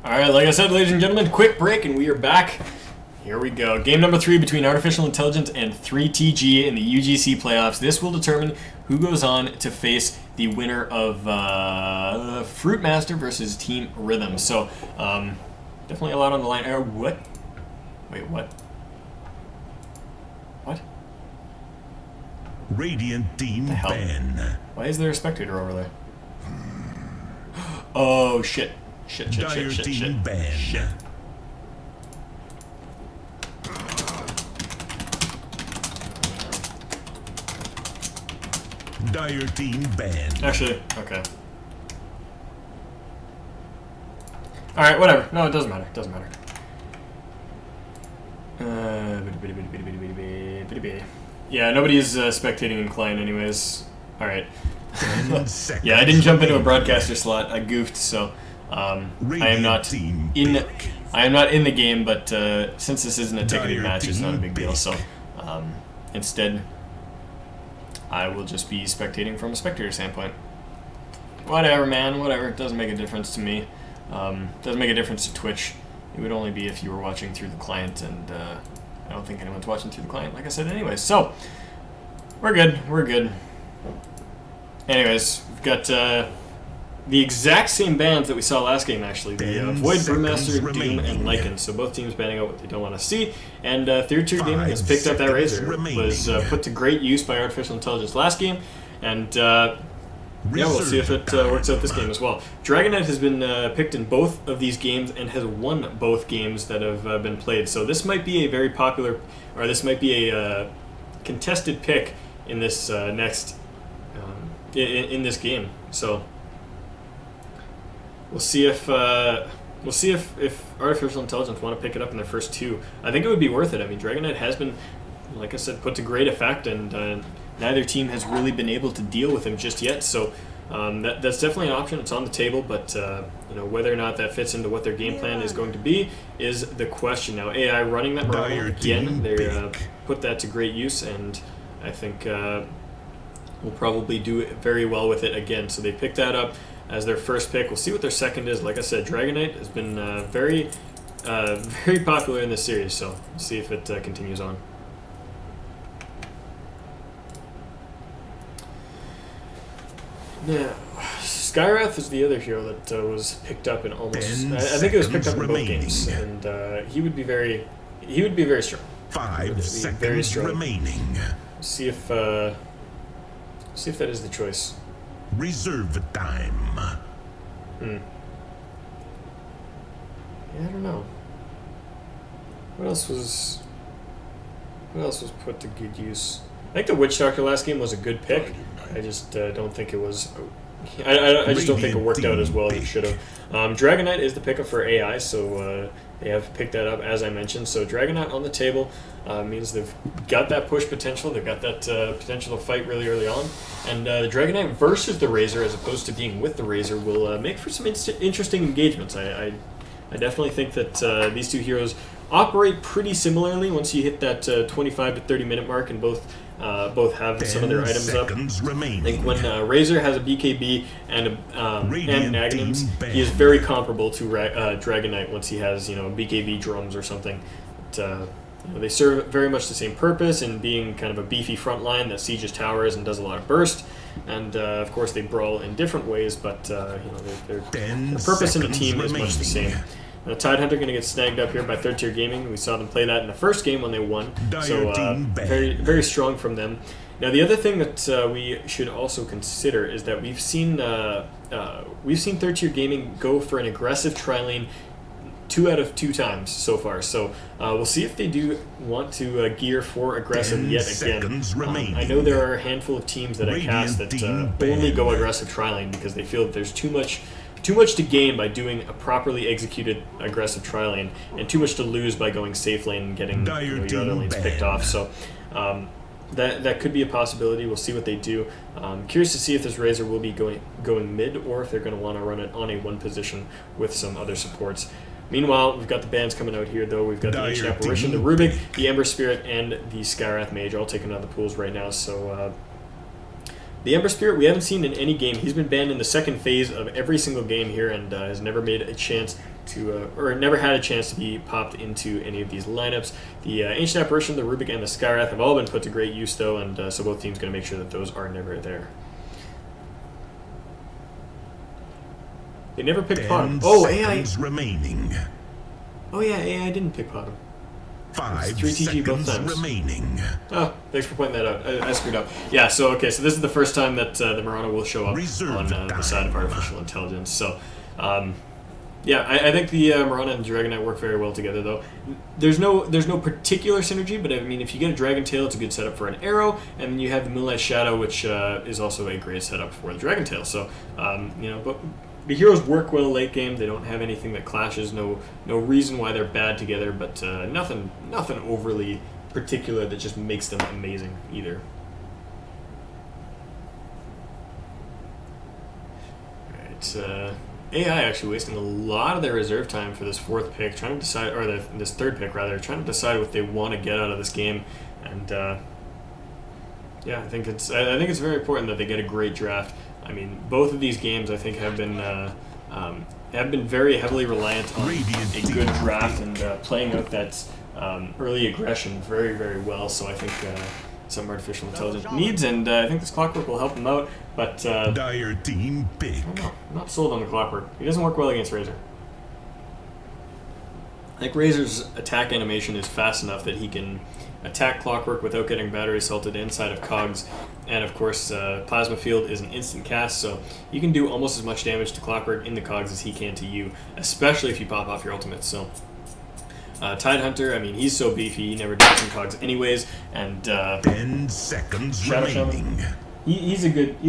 Alright, like I said, ladies and gentlemen, quick break and we are back. Here we go. Game number 3 between Artificial Intelligence and 3TG in the UGC playoffs. This will determine who goes on to face the winner of Fruitmaster versus Team Rhythm. So, definitely a lot on the line. What? Wait, what? What? Radiant Team Ben. Why is there a spectator over there? Oh, shit. Shit. Ben. Shit. Dire Team Ben. Actually, okay. Alright, whatever. No, it doesn't matter. It doesn't matter. Yeah, nobody's spectating in client anyways. Alright. Yeah, I didn't jump into a broadcaster slot. I goofed, so I am not in the game, but since this isn't a ticketed match, it's not a big deal. So instead, I will just be spectating from a spectator standpoint. Whatever, man. Whatever. It doesn't make a difference to me. Doesn't make a difference to Twitch. It would only be if you were watching through the client, and I don't think anyone's watching through the client, like I said anyway. So, we're good. We're good. Anyways, we've got the exact same bans that we saw last game, actually. The Void, Brewmaster, Doom, and Lycan. So both teams banning out what they don't want to see. And 3TG Gaming has picked up that Razor. It was put to great use by Artificial Intelligence last game. And yeah, we'll see if it works out this game as well. Dragonite has been picked in both of these games and has won both games that have been played. So this might be a very popular, or this might be a contested pick in this next, in this game. So we'll see if Artificial Intelligence want to pick it up in their first two. I think it would be worth it. I mean, Dragonite has been, like I said, put to great effect, and neither team has really been able to deal with him just yet. So that's definitely an option. It's on the table, but you know, whether or not that fits into what their game plan is going to be is the question. Now, AI running that Marvel again, they put that to great use, and I think will probably do very well with it again. So they picked that up as their first pick. We'll see what their second is. Like I said, Dragonite has been very popular in this series, so we'll see if it continues on. Now, Skywrath is the other hero that was picked up in almost. I think it was picked up in both games, and he would be very strong. 5 seconds remaining. See if that is the choice. Reserve time. Yeah, I don't know. What else was put to good use? I think the Witch Doctor last game was a good pick. I just don't think it was. I just don't think it worked out as well as it should have. Dragonite is the pickup for AI, so they have picked that up as I mentioned. So Dragonite on the table means they've got that push potential. They've got that potential to fight really early on. And the Dragonite versus the Razor, as opposed to being with the Razor, will make for some interesting engagements. I definitely think that these two heroes operate pretty similarly once you hit that 25 to 30 minute mark, and both have some of their items up. I think when Razor has a BKB and Aghanims, he is very comparable to Dragonite once he has, you know, BKB drums or something. But, you know, they serve very much the same purpose in being kind of a beefy front line that sieges towers and does a lot of burst. And of course they brawl in different ways, but you know, their purpose in the team is much the same. Tidehunter going to get snagged up here by 3TG Gaming. We saw them play that in the first game when they won, so very strong from them. Now the other thing that we should also consider is that we've seen 3TG Gaming go for an aggressive tri-lane 2 out of 2 times so far. So we'll see if they do want to gear for aggressive yet again. I know there are a handful of teams that I cast that only go aggressive tri-lane because they feel that there's too much to gain by doing a properly executed aggressive tri-lane, and too much to lose by going safe lane and getting your other lanes picked off. So that could be a possibility. We'll see what they do. Curious to see if this Razor will be going mid, or if they're going to want to run it on a 1 position with some other supports. Meanwhile, we've got the bans coming out here, though. We've got the Ancient Apparition, the Rubik, the Ember Spirit, and the Skywrath Mage all taking out of the pools right now. So The Ember Spirit we haven't seen in any game. He's been banned in the second phase of every single game here and has never made a chance to, or never had a chance to be popped into any of these lineups. The Ancient Apparition, the Rubik, and the Skywrath have all been put to great use though, and so both teams going to make sure that those are never there. They never picked Potom. Oh, AI. Remaining. Oh yeah, AI didn't pick Potom. 5 3TG both seconds times. remaining. Oh, thanks for pointing that out. I screwed up. Yeah, so okay, so this is the first time that the Mirana will show up on the side of artificial intelligence. So, yeah, I think the Mirana and Dragonite work very well together, though. There's no particular synergy, but I mean, if you get a Dragon Tail, it's a good setup for an arrow, and then you have the Moonlight Shadow, which is also a great setup for the Dragon Tail. So, you know, but the heroes work well late game. They don't have anything that clashes. No reason why they're bad together, but nothing overly particular that just makes them amazing either. All right, AI actually wasting a lot of their reserve time for this fourth pick, trying to decide, or this third pick rather, trying to decide what they want to get out of this game, and yeah, I think it's very important that they get a great draft. I mean, both of these games I think have been very heavily reliant on a good draft and playing out that early aggression very, very well. So I think some artificial intelligence needs, and I think this Clockwork will help them out. But Dire team pick. I'm not sold on the Clockwork. He doesn't work well against Razor. I think Razor's attack animation is fast enough that he can attack Clockwork without getting battery assaulted inside of Cogs, and of course Plasma Field is an instant cast, so you can do almost as much damage to Clockwork in the Cogs as he can to you, especially if you pop off your ultimate. So Tidehunter, I mean, he's so beefy, he never dies in Cogs anyways, and 10 seconds Shadow remaining. Shaman, he's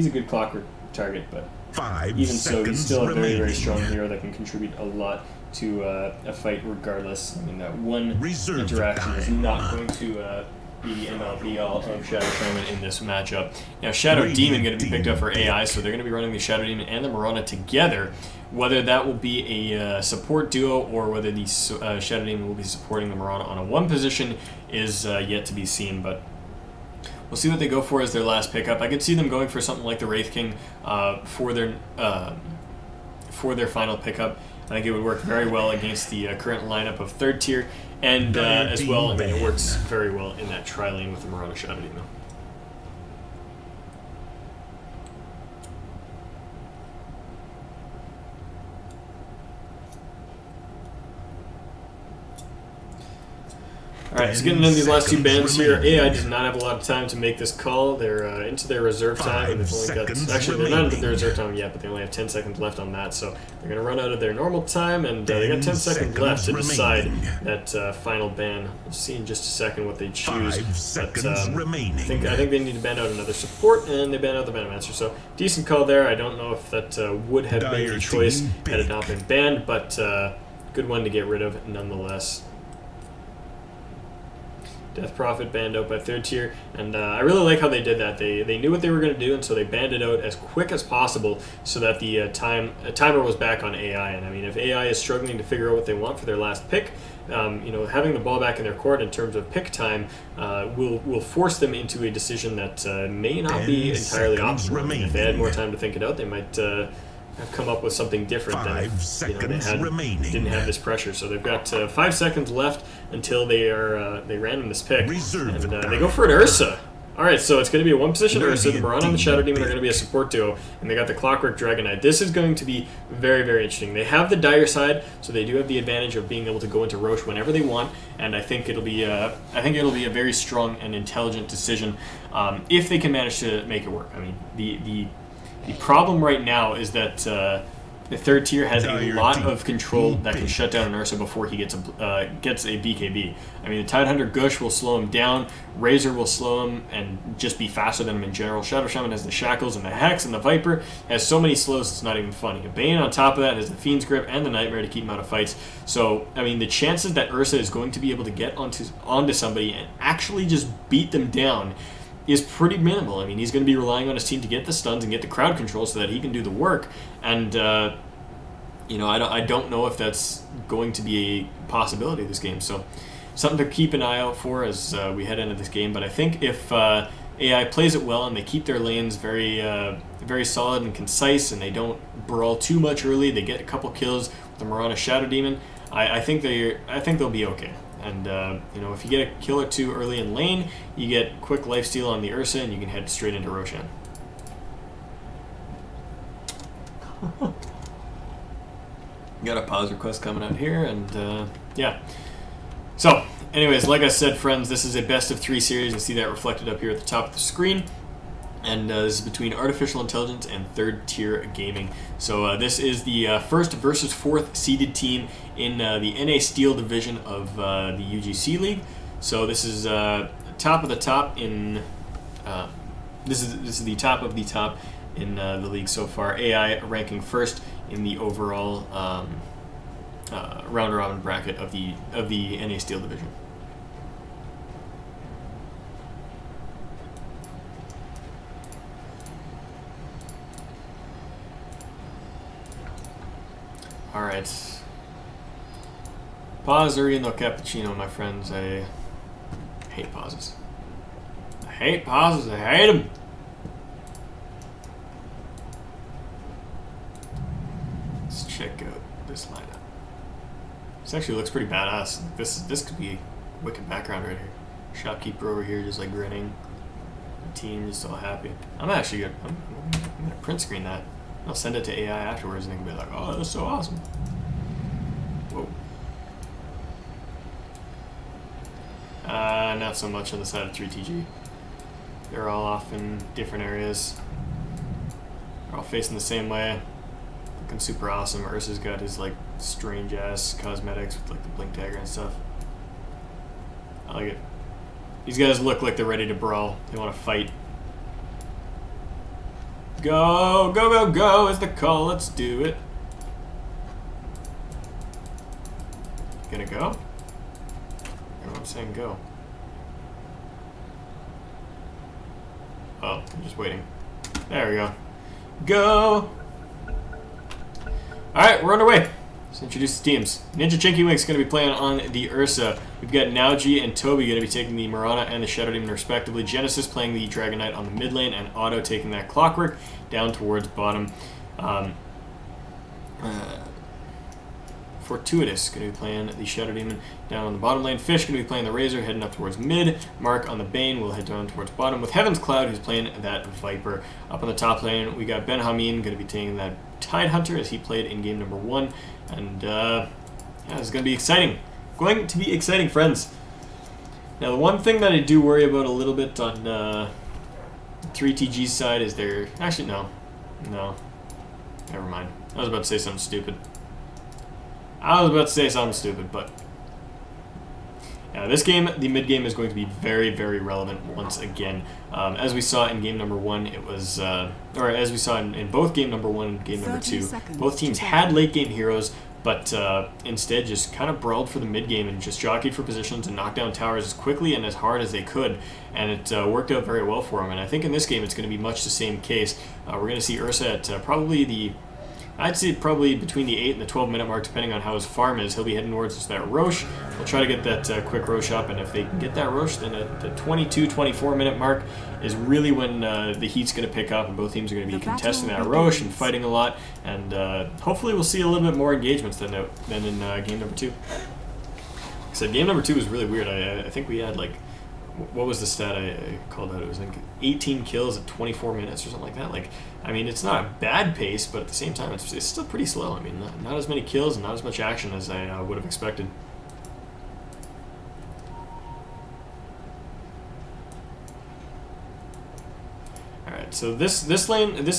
a good Clockwork target, but 5 even so, he's still a very, very strong remaining. hero that can contribute a lot to a fight regardless. I mean, that one Reserve interaction is time. not going to be the end-all be-all of Shadow Shaman in this matchup. Now, Shadow Demon going to be picked up for AI, so they're going to be running the Shadow Demon and the Mirana together. Whether that will be a support duo or whether the Shadow Demon will be supporting the Mirana on a one position is yet to be seen, but we'll see what they go for as their last pickup. I could see them going for something like the Wraith King for their final pickup. I think it would work very well against the current lineup of third tier, and as well, I mean, it works very well in that tri-lane with the Mirana Shadow Demon. Alright, so getting into these last two bans here, AI does not have a lot of time to make this call. They're into their reserve time, and they've only got, actually they're not into their reserve time yet, but they only have 10 seconds left on that, so they're going to run out of their normal time, and they got 10 seconds left to decide that final ban. We'll see in just a second what they choose, but I think they need to ban out another support, and they ban out the Venomancer, so decent call there. I don't know if that would have been the choice had it not been banned, but good one to get rid of nonetheless. Death Prophet banned out by third tier, and I really like how they did that. They knew what they were going to do, and so they banned it out as quick as possible so that the timer was back on AI. And I mean, if AI is struggling to figure out what they want for their last pick, you know, having the ball back in their court in terms of pick time will force them into a decision that may not be entirely optimal. I mean, if they had more time to think it out, they might have come up with something different than if, you know, didn't have this pressure. So they've got 5 seconds left until they random this pick, and they go for an Ursa. All right, so it's going to be a one-position Ursa. The Mirana and the Shadow Demon are going to be a support duo, and they got the Clockwork Dragonite. This is going to be very, very interesting. They have the dire side, so they do have the advantage of being able to go into Roche whenever they want, and I think it'll be a very strong and intelligent decision if they can manage to make it work. I mean, the problem right now is that the third tier has a lot of control that can shut down an Ursa before he gets a BKB. I mean, the Tidehunter Gush will slow him down, Razor will slow him and just be faster than him in general. Shadow Shaman has the Shackles and the Hex, and the Viper has so many slows it's not even funny. Bane on top of that has the Fiend's Grip and the Nightmare to keep him out of fights. So, I mean, the chances that Ursa is going to be able to get onto somebody and actually just beat them down is pretty minimal. I mean, he's going to be relying on his team to get the stuns and get the crowd control so that he can do the work. And you know, I don't know if that's going to be a possibility this game. So something to keep an eye out for as we head into this game. But I think if AI plays it well, and they keep their lanes very very solid and concise, and they don't brawl too much early. They get a couple kills with the Mirana Shadow Demon. I think they'll be okay. And you know, if you get a kill or two early in lane, you get quick lifesteal on the Ursa, and you can head straight into Roshan. Got a pause request coming out here, and yeah. So, anyways, like I said, friends, this is a best of 3 series. You can see that reflected up here at the top of the screen. And this is between artificial intelligence and third tier gaming. So this is the first versus 4th seeded team in the NA Steel division of the UGC League. So this is top of the top in this is the top of the top in the league so far. AI ranking first in the overall round robin bracket of the NA Steel division. Alright. Pause or no cappuccino, my friends. I hate pauses. I hate pauses. I hate them. Let's check out this lineup. This actually looks pretty badass. This could be a wicked background right here. Shopkeeper over here just like grinning. The team just all happy. I'm actually gonna I'm gonna print screen that. I'll send it to AI afterwards and they can be like, oh, that's so awesome. Whoa. Not so much on the side of 3TG. They're all off in different areas. They're all facing the same way. Looking super awesome. Ursa's got his like strange ass cosmetics with like the blink dagger and stuff. I like it. These guys look like they're ready to brawl. They want to fight. Go, go, go, go is the call. Let's do it. Gonna go? Everyone's saying go. Oh, I'm just waiting. There we go. Go! Alright, we're underway. Let's introduce the teams. Ninja Chinky Wink's going to be playing on the Ursa. We've got Nauji and Toby going to be taking the Mirana and the Shadow Demon respectively. Genesis playing the Dragon Knight on the mid lane, and Otto taking that Clockwork down towards bottom. Fortuitous going to be playing the Shadow Demon down on the bottom lane. Fish going to be playing the Razor, heading up towards mid. Mark on the Bane will head down towards bottom, with Heaven's Cloud, who's playing that Viper. Up on the top lane, we got Ben Hameen going to be taking that Tidehunter, as he played in game number 1. And yeah, it's going to be exciting. Going to be exciting, friends. Now, the one thing that I do worry about a little bit on 3TG's side is their... Actually, no. No. Never mind. I was about to say something stupid. But yeah, this game, the mid game, is going to be very, very relevant once again. As we saw in game number 1, it was, or as we saw in both game number 1 and game number 2, both teams had late game heroes, but instead just kind of brawled for the mid game and just jockeyed for positions and knocked down towers as quickly and as hard as they could, and it worked out very well for them. And I think in this game it's going to be much the same case. We're going to see Ursa at probably the... I'd say probably between the 8 and the 12 minute mark, depending on how his farm is. He'll be heading towards that Roche. He'll try to get that quick Roche up, and if they can get that Roche, then at the 22, 24 minute mark is really when the heat's going to pick up, and both teams are going to be contesting that Roche and fighting a lot, and hopefully we'll see a little bit more engagements than in game number 2. Like I said, game number 2 was really weird. I think we had like, what was the stat I called out? It was like 18 kills at 24 minutes or something like that. Like, I mean, it's not a bad pace, but at the same time, it's still pretty slow. I mean, not as many kills and not as much action as I would have expected. Alright, so this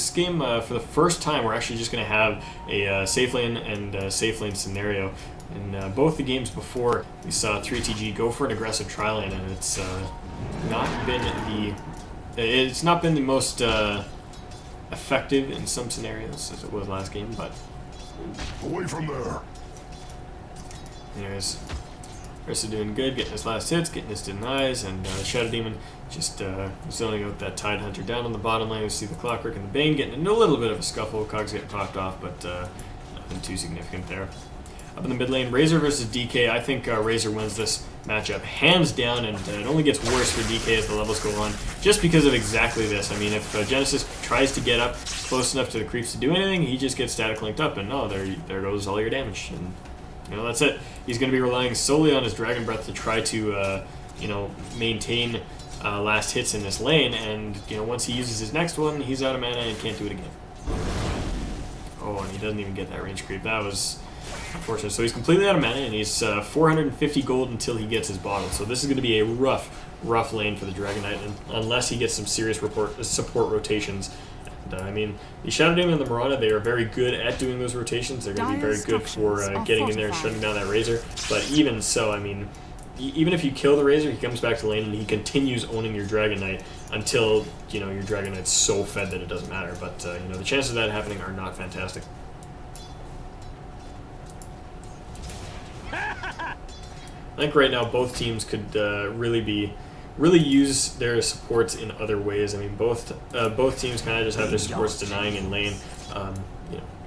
game, for the first time, we're actually just going to have a safe lane and safe lane scenario. In both the games before, we saw 3TG go for an aggressive tri lane, and it's not been the most effective in some scenarios as it was last game, but Away from there. anyways, Ursa doing good, getting his last hits, getting his denies, and Shadow Demon just zoning out that Tidehunter down on the bottom lane. We see the Clockwork and the Bane getting into a little bit of a scuffle. Cogs getting popped off, but nothing too significant there. Up in the mid lane, Razor versus DK. I think Razor wins this matchup hands down, and it only gets worse for DK as the levels go on, just because of exactly this. I mean, if Genesis tries to get up close enough to the creeps to do anything, he just gets static linked up, and there goes all your damage. And that's it. He's going to be relying solely on his Dragon Breath to try to maintain last hits in this lane, and once he uses his next one, he's out of mana and can't do it again. Oh, and he doesn't even get that range creep. That was unfortunate. So he's completely out of mana, and he's 450 gold until he gets his bottle. So this is going to be a rough lane for the Dragon Knight, unless he gets some serious support rotations. And, I mean, the Shadow Demon and the Mirana, they are very good at doing those rotations. They're going to be very good for getting in there and shutting down that Razor. But even so, I mean, even if you kill the Razor, he comes back to lane and he continues owning your Dragon Knight until, your Dragon Knight's so fed that it doesn't matter. But, the chances of that happening are not fantastic. I think right now both teams could really use their supports in other ways. I mean, both teams kind of just have their supports denying in lane.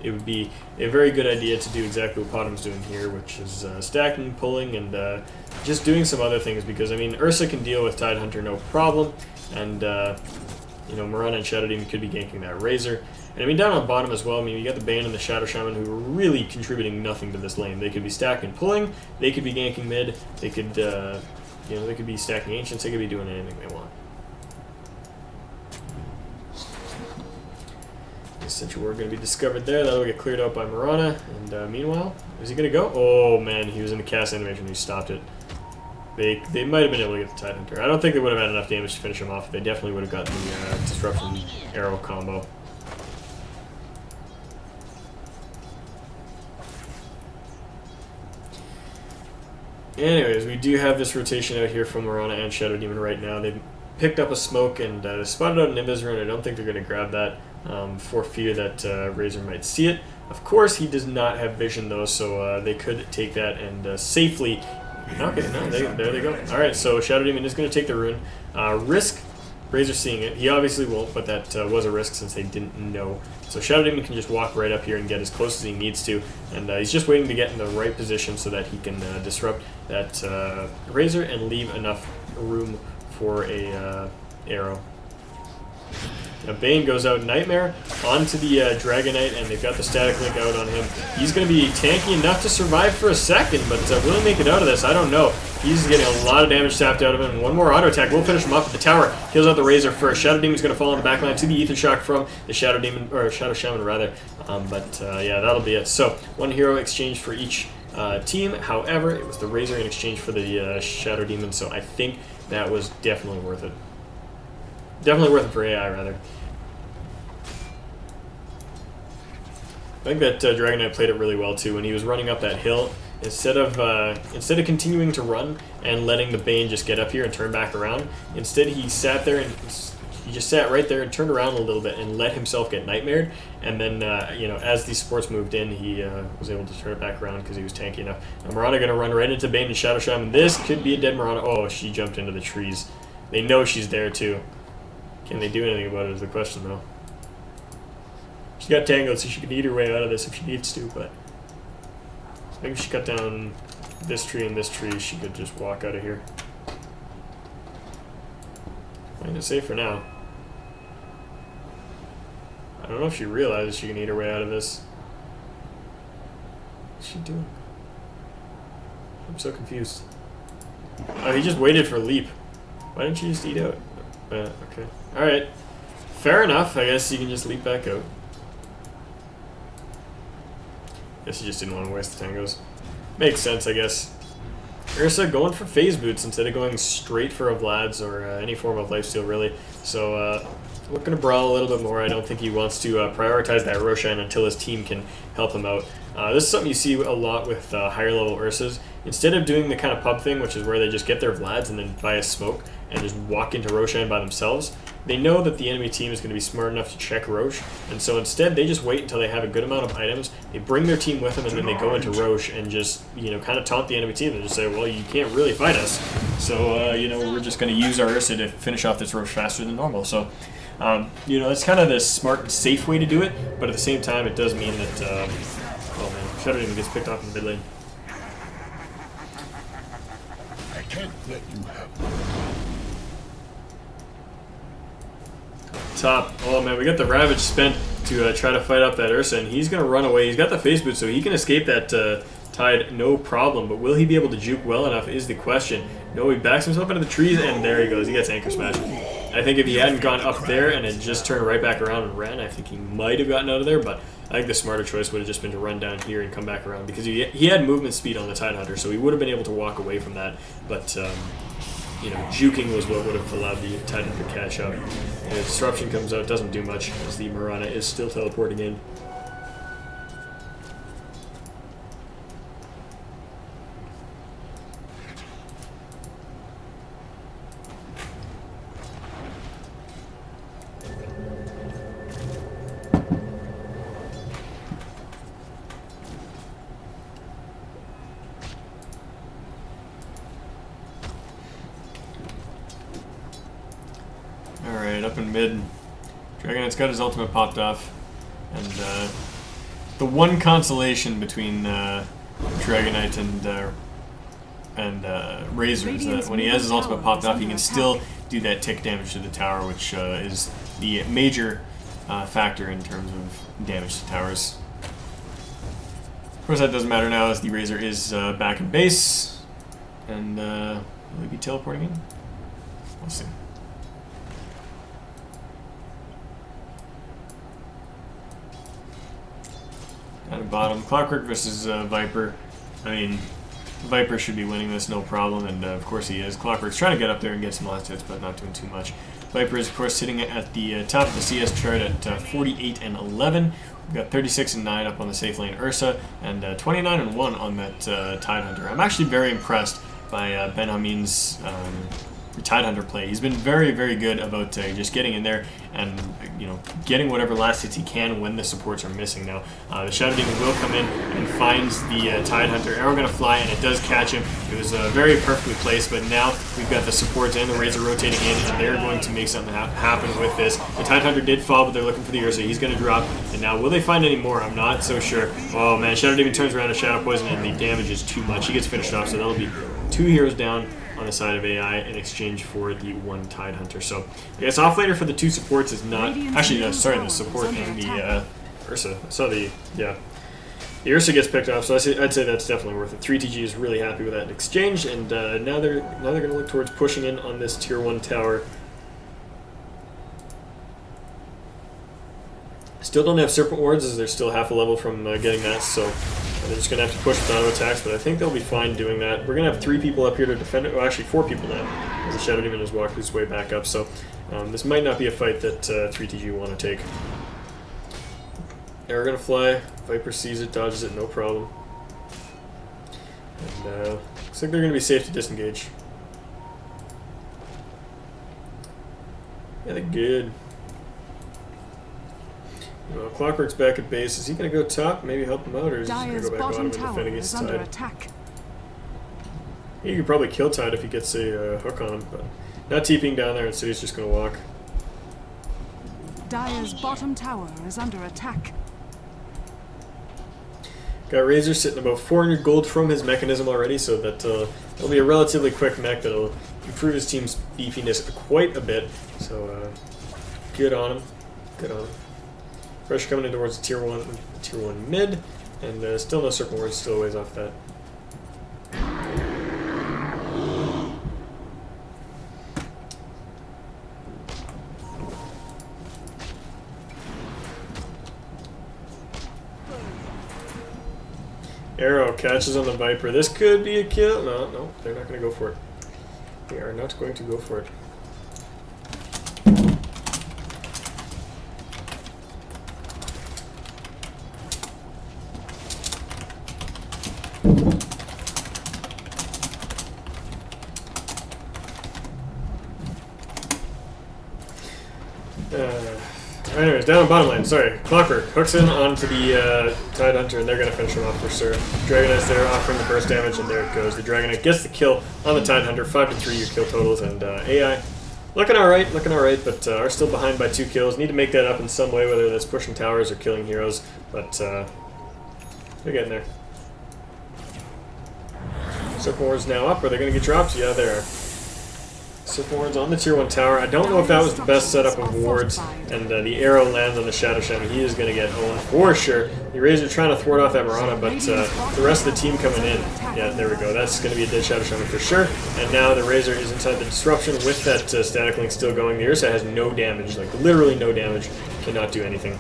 It would be a very good idea to do exactly what Potom's doing here, which is stacking, pulling, and just doing some other things, because, I mean, Ursa can deal with Tidehunter no problem, and, Mirana and Shadow Demon could be ganking that Razor. And, I mean, down on bottom as well, I mean, you got the Bane and the Shadow Shaman who are really contributing nothing to this lane. They could be stacking pulling, they could be ganking mid, they could, they could be stacking Ancients, they could be doing anything they want. Essentially, we're going to be discovered there. That'll get cleared out by Mirana. And meanwhile, is he going to go? Oh man, he was in the cast animation. He stopped it. They might have been able to get the Tidehunter. I don't think they would have had enough damage to finish him off. They definitely would have gotten the Disruption Arrow combo. Anyways, we do have this rotation out here from Mirana and Shadow Demon right now. They've picked up a smoke and spotted out an Invis Rune. I don't think they're going to grab that for fear that Razor might see it. Of course, he does not have vision though, so they could take that and safely... Okay, no, there they go. Alright, so Shadow Demon is going to take the rune. Risk Razor seeing it. He obviously won't, but that was a risk since they didn't know. So Shadow Demon can just walk right up here and get as close as he needs to, and he's just waiting to get in the right position so that he can disrupt that Razor and leave enough room for a arrow. Now Bane goes out Nightmare onto the Dragon Knight, and they've got the static link out on him. He's going to be tanky enough to survive for a second, but will he make it out of this? I don't know. He's getting a lot of damage tapped out of him. One more auto attack will finish him off at the tower. Kills out the Razor first. Shadow Demon's going to fall on the backline to the Ether Shock from the Shadow Demon, or Shadow Shaman rather. Yeah, that'll be it. So one hero exchanged for each team. However, it was the Razor in exchange for the Shadow Demon, so I think that was definitely worth it. Definitely worth it for AI, rather. I think that Dragon Knight played it really well too. When he was running up that hill, instead of continuing to run and letting the Bane just get up here and turn back around, instead he sat there and he just sat right there and turned around a little bit and let himself get nightmared. And then as these supports moved in, he was able to turn it back around because he was tanky enough. Now Mirana going to run right into Bane and Shadow Shaman. This could be a dead Mirana. Oh, she jumped into the trees. They know she's there too. Can they do anything about it is the question, though. She got tangled, so she can eat her way out of this if she needs to, but I think if she cut down this tree and this tree, she could just walk out of here. I'm going to say for now. I don't know if she realizes she can eat her way out of this. What's she doing? I'm so confused. Oh, he just waited for leap. Why didn't she just eat out? Okay. Alright. Fair enough. I guess you can just leap back out. Guess he just didn't want to waste the tangos. Makes sense, I guess. Ursa going for phase boots instead of going straight for a Vlad's or any form of lifesteal, really. So, looking to brawl a little bit more. I don't think he wants to prioritize that Roshan until his team can help him out. This is something you see a lot with higher level Ursas. Instead of doing the kind of pub thing, which is where they just get their Vlads and then buy a smoke and just walk into Roshan by themselves, they know that the enemy team is going to be smart enough to check Rosh, and so instead they just wait until they have a good amount of items, they bring their team with them, and then they go into Rosh and just, kind of taunt the enemy team and just say, well, you can't really fight us, so, we're just going to use our Ursa to finish off this Rosh faster than normal. So, that's kind of the smart and safe way to do it, but at the same time, it does mean that, oh man, Shadow Demon gets picked off in the mid lane. Can't let you have Top. Oh man, we got the Ravage spent to try to fight up that Ursa, and he's going to run away. He's got the face boot, so he can escape that Tide no problem, but will he be able to juke well enough is the question. No, he backs himself into the trees, and there he goes. He gets Anchor Smash. I think if he hadn't gone up there and had just turned right back around and ran, I think he might have gotten out of there, but I think the smarter choice would have just been to run down here and come back around, because he had movement speed on the Tidehunter, so he would have been able to walk away from that, but you know, juking was what would have allowed the Tidehunter to catch up. And Disruption comes out, doesn't do much, as the Mirana is still teleporting in. Alright, up in mid. Dragonite's got his ultimate popped off. And the one consolation between Dragonite and Razor is that when he has his ultimate popped off, he can still do that tick damage to the tower, which is the major factor in terms of damage to towers. Of course, that doesn't matter now, as the Razor is back in base. And will he be teleporting in? We'll see. Down at bottom, Clockwork versus Viper. I mean, Viper should be winning this, no problem, and of course he is. Clockwork's trying to get up there and get some last hits, but not doing too much. Viper is, of course, sitting at the top of the CS chart at 48 and 11. We've got 36 and 9 up on the safe lane Ursa, and 29 and 1 on that Tidehunter. I'm actually very impressed by Ben Hameen's Tidehunter play. He's been very, very good about just getting in there and getting whatever last hits he can when the supports are missing. Now, the Shadow Demon will come in and finds the Tidehunter. Arrow going to fly, and it does catch him. It was very perfectly placed, but now we've got the supports and the Razor rotating in, and they're going to make something happen with this. The Tidehunter did fall, but they're looking for the Ursa. He's going to drop, and now will they find any more? I'm not so sure. Oh man, Shadow Demon turns around to Shadow Poison, and the damage is too much. He gets finished off, so that'll be 2 heroes down on the side of AI in exchange for the one Tidehunter. So I guess offlaner for the 2 supports is not actually no, sorry, the support and the Ursa. I saw the Ursa gets picked off, so I'd say that's definitely worth it. 3TG is really happy with that in exchange, and now they're going to look towards pushing in on this tier 1 tower. Still don't have Serpent Wards, as they're still half a level from getting that, so they're just going to have to push with auto attacks, but I think they'll be fine doing that. We're going to have 3 people up here to defend it. Well, actually 4 people now, as the Shadow Demon has walked his way back up, so this might not be a fight that 3TG want to take. They're going to fly. Viper sees it, dodges it, no problem. And looks like they're going to be safe to disengage. Yeah, they're good. Well, Clockwork's back at base. Is he going to go top, maybe help him out, or is he going to go back bottom and defend against Tide? He could probably kill Tide if he gets a hook on him, but not TPing down there, and so he's just going to walk. Dire's bottom tower is under attack. Got Razor sitting about 400 gold from his mechanism already, so that it'll be a relatively quick mech that'll improve his team's beefiness quite a bit. So good on him. Good on him. Pressure coming in towards the tier 1 mid, and still no Serpent Wards, still a ways off that. Arrow catches on the Viper. This could be a kill. No, they're not going to go for it. They are not going to go for it. Anyways, down on bottom lane, sorry. Clockwork hooks in onto the Tidehunter, and they're going to finish him off for sure. Dragonite's there offering the burst damage, and there it goes. The Dragonite gets the kill on the Tidehunter, 5-3 your kill totals, and AI looking alright, but are still behind by 2 kills. Need to make that up in some way, whether that's pushing towers or killing heroes, but they're getting there. Serpent Ward's now up. Are they going to get dropped? Yeah, they are. Serpent Ward's on the tier 1 tower. I don't know if that was the best setup of wards, and the arrow lands on the Shadow Shaman. He is going to get owned for sure. The Razor trying to thwart off that Mirana, but the rest of the team coming in. Yeah, there we go. That's going to be a dead Shadow Shaman for sure. And now the Razor is inside the disruption with that static link still going. The Ursa has no damage, like literally no damage. Cannot do anything.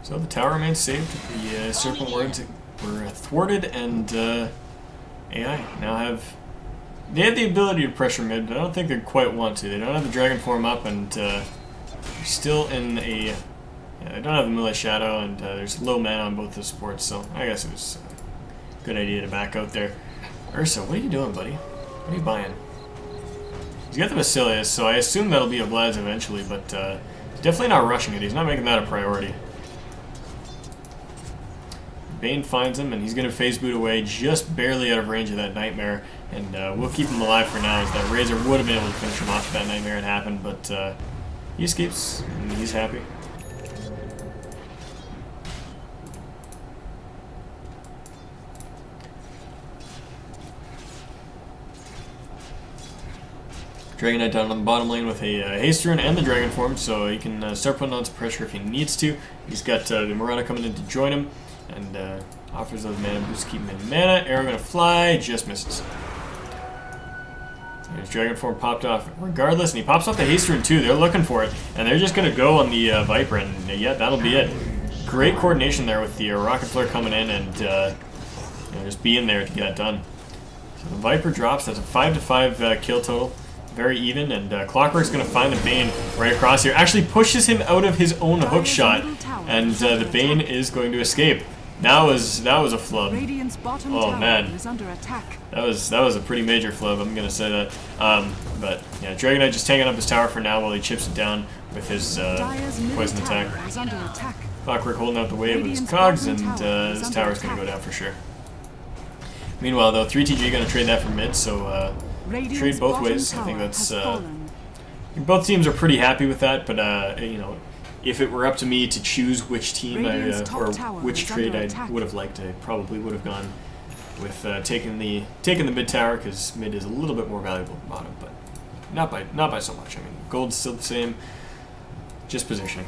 So the tower remains saved. The Serpent Wards were thwarted, and AI now have... They have the ability to pressure mid, but I don't think they quite want to. They don't have the Dragon form up, and they're still in a... Yeah, they don't have the Melee Shadow, and there's low mana on both the supports, so I guess it was a good idea to back out there. Ursa, what are you doing, buddy? What are you buying? He's got the Basilius, so I assume that'll be a Vlad's eventually, but he's definitely not rushing it. He's not making that a priority. Bane finds him, and he's going to phase boot away just barely out of range of that Nightmare, and we'll keep him alive for now, as that Razor would have been able to finish him off if that Nightmare had happened, but he escapes, and he's happy. Dragon Knight down on the bottom lane with a Haste Rune and the Dragon form, so he can start putting on some pressure if he needs to. He's got the Mirana coming in to join him, and offers those mana boosts, keep him in mana. Arrow gonna fly, just misses. His Dragon form popped off regardless, and he pops off the Haste Rune too. They're looking for it, and they're just gonna go on the Viper, and yeah, that'll be it. Great coordination there with the Rocket Flare coming in, and you know, just being there to get it done. So the Viper drops. That's a 5-to-5 kill total. Very even, and Clockwork's going to find the Bane right across here. Actually pushes him out of his own hook shot, and the Bane is going to escape. That was a flub. Oh man, that was a pretty major flub. I'm going to say that. But yeah, Dragon Knight just taking up his tower for now while he chips it down with his poison attack. Clockwork holding out the wave with his cogs, and his tower's going to go down for sure. Meanwhile, though, 3TG going to trade that for mid, so. Trade both ways. I think that's both teams are pretty happy with that. But you know, if it were up to me to choose which team or which trade I would have liked, I probably would have gone with taking the mid tower, because mid is a little bit more valuable than bottom, but not by so much. I mean, gold's still the same, just positioning.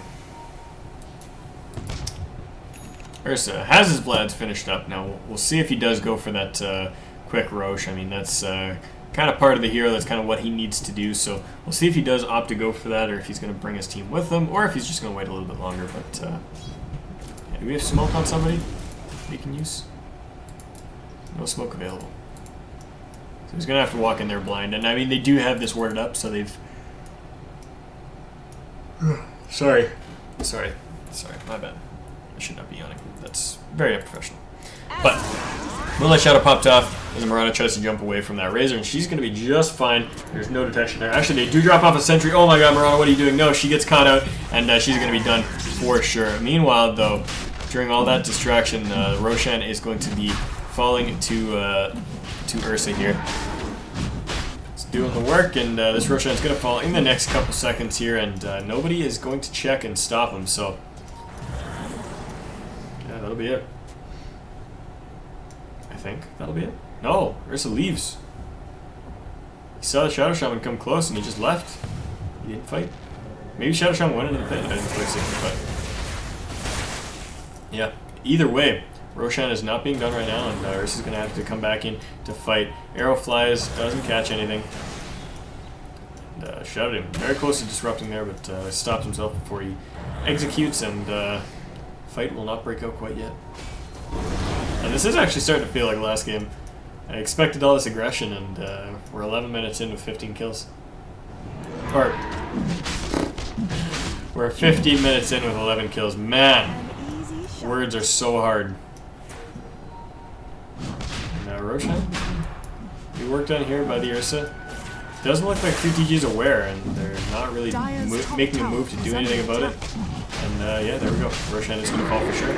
Ursa has his Vlads finished up. Now we'll see if he does go for that quick Roche. I mean, that's kind of part of the hero. That's kind of what he needs to do. So we'll see if he does opt to go for that, or if he's going to bring his team with him, or if he's just going to wait a little bit longer. But yeah, do we have smoke on somebody we can use? No smoke available. So he's going to have to walk in there blind. And I mean, they do have this worded up, so they've... Sorry, my bad. I should not be yawning. That's very unprofessional. But Moonlight Shadow popped off as Mirana tries to jump away from that Razor, and she's going to be just fine. There's no detection there. Actually, they do drop off a sentry. Oh my god, Mirana, what are you doing? No, she gets caught out, and she's going to be done for sure. Meanwhile, though, during all that distraction, Roshan is going to be falling to Ursa here. It's doing the work, and this Roshan is going to fall in the next couple seconds here, and nobody is going to check and stop him, so yeah, that'll be it. I think that'll be it. No, Ursa leaves. He saw the Shadow Shaman come close and he just left. He didn't fight. Maybe Shadow Shaman went into the pit and didn't fight. Yeah, either way, Roshan is not being done right now, and Ursa's going to have to come back in to fight. Arrow flies, doesn't catch anything. And, shouted him. Very close to disrupting there, but stops himself before he executes, and fight will not break out quite yet. And this is actually starting to feel like last game. I expected all this aggression, and we're 11 minutes in with 15 kills. Or, we're 15 minutes in with 11 kills. Man, words are so hard. Now Roshan, we worked on here by the Ursa. Doesn't look like 3TG is aware, and they're not really making a move to do anything about it. And yeah, there we go. Roshan is going to fall for sure.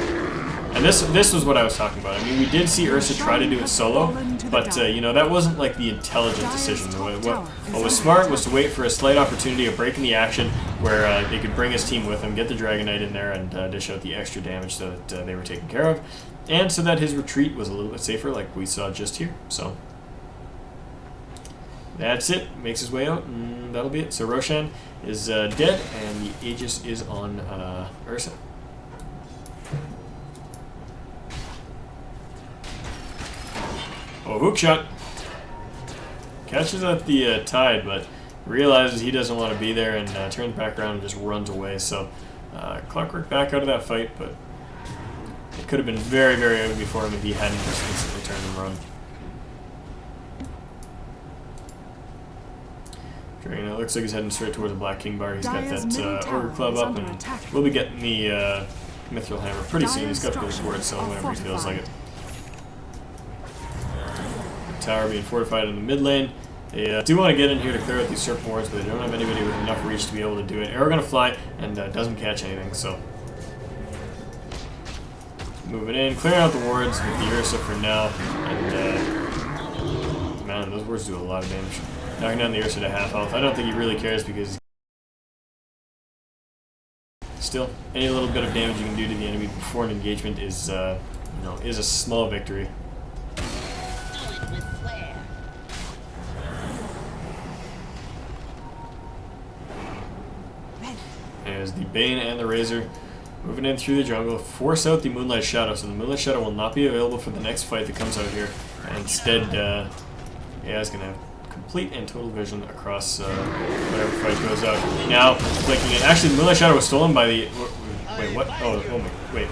And this was what I was talking about. I mean, we did see Ursa try to do it solo, but you know, that wasn't like the intelligent decision. What was smart was to wait for a slight opportunity of breaking the action where they could bring his team with him, get the Dragon Knight in there, and dish out the extra damage so that they were taken care of, and so that his retreat was a little bit safer, like we saw just here. So that's it. Makes his way out, and that'll be it. So Roshan is dead, and the Aegis is on Ursa. Oh, hook shot. Catches at the tide, but realizes he doesn't want to be there and turns back around and just runs away. So Clockwork back out of that fight, but it could have been very, very ugly for him if he hadn't just instantly turned and run. Dragon, it looks like he's heading straight towards the Black King Bar. He's got that Ogre Club up, and we'll be getting the Mithril Hammer pretty soon. He's got to go towards so whenever he feels like it. Tower being fortified in the mid lane. They do want to get in here to clear out these Serpent Wards, but they don't have anybody with enough reach to be able to do it. Arrow gonna fly and doesn't catch anything, so moving in, clearing out the wards with the Ursa for now, and man, those wards do a lot of damage. Knocking down the Ursa to half health. I don't think he really cares because still, any little bit of damage you can do to the enemy before an engagement is, you know, is a small victory. As the Bane and the Razor moving in through the jungle, force out the Moonlight Shadow, so the Moonlight Shadow will not be available for the next fight that comes out here. And instead, yeah, it's going to have complete and total vision across whatever fight goes out. Now, blinking in. Actually, the Moonlight Shadow was stolen by the... Wait, what? Oh my god.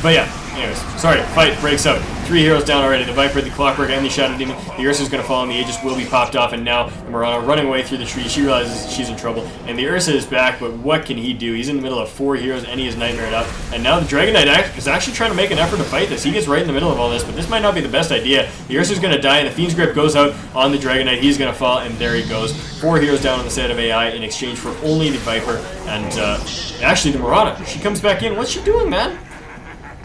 But yeah, anyways, sorry, fight breaks up. 3 heroes down already, the Viper, the Clockwork, and the Shadow Demon. The Ursa's going to fall, and the Aegis will be popped off, and now the Mirana running away through the tree. She realizes she's in trouble, and the Ursa is back, but what can he do? He's in the middle of 4 heroes, and he is nightmared up, and now the Dragon Knight is actually trying to make an effort to fight this. He gets right in the middle of all this, but this might not be the best idea. The Ursa's going to die, and the Fiend's Grip goes out on the Dragon Knight. He's going to fall, and there he goes. 4 heroes down on the side of AI in exchange for only the Viper, and actually the Mirana. She comes back in. What's she doing, man?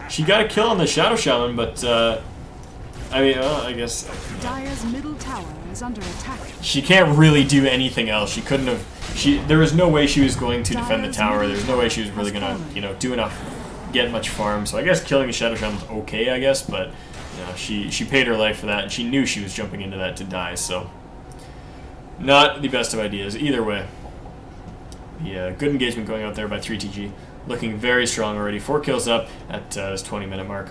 She got a kill on the Shadow Shaman, but I mean, I guess Dire's middle tower is under attack. she can't really do anything else. She couldn't have. There was no way she was going to defend the tower. There's no way she was really gonna, you know, do enough, get much farm. So I guess killing the Shadow Shaman's okay, I guess, but you know, she paid her life for that, and she knew she was jumping into that to die. So not the best of ideas either way. The good engagement going out there by 3TG. Looking very strong already. 4 kills up at this 20-minute mark.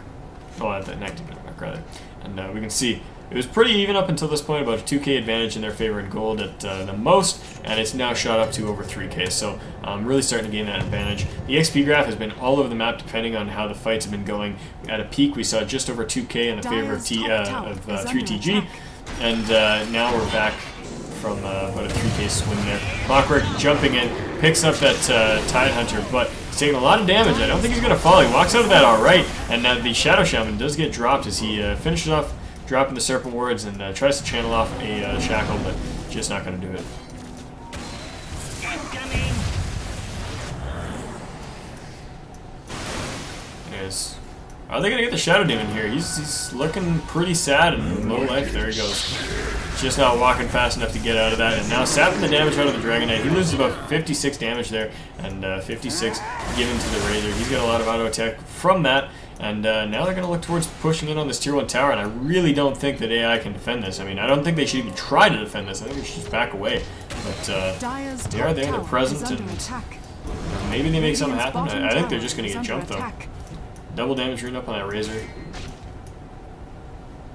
Oh, at the 19-minute mark, rather. And we can see it was pretty even up until this point, about a 2k advantage in their favor in gold at the most, and it's now shot up to over 3k, so really starting to gain that advantage. The XP graph has been all over the map depending on how the fights have been going. At a peak, we saw just over 2k in the favor of 3TG, and now we're back from about a 3k swing there. Clockwork jumping in, picks up that Tide Hunter, but he's taking a lot of damage. I don't think he's going to fall. He walks out of that alright, and now the Shadow Shaman does get dropped as he finishes off dropping the Serpent Wards and tries to channel off a Shackle, but just not going to do it. There's... Are they going to get the Shadow Demon here? He's looking pretty sad and low life. There he goes. Just not walking fast enough to get out of that, and now sapping the damage out of the Dragon Knight. He loses about 56 damage there, and 56 given to the Razor. He's got a lot of auto attack from that, and now they're going to look towards pushing in on this tier 1 tower, and I really don't think that AI can defend this. I mean, I don't think they should even try to defend this. I think they should just back away. But they are there, they're present, and maybe they make something happen. I think they're just going to get jumped, though. Double damage written up on that Razor.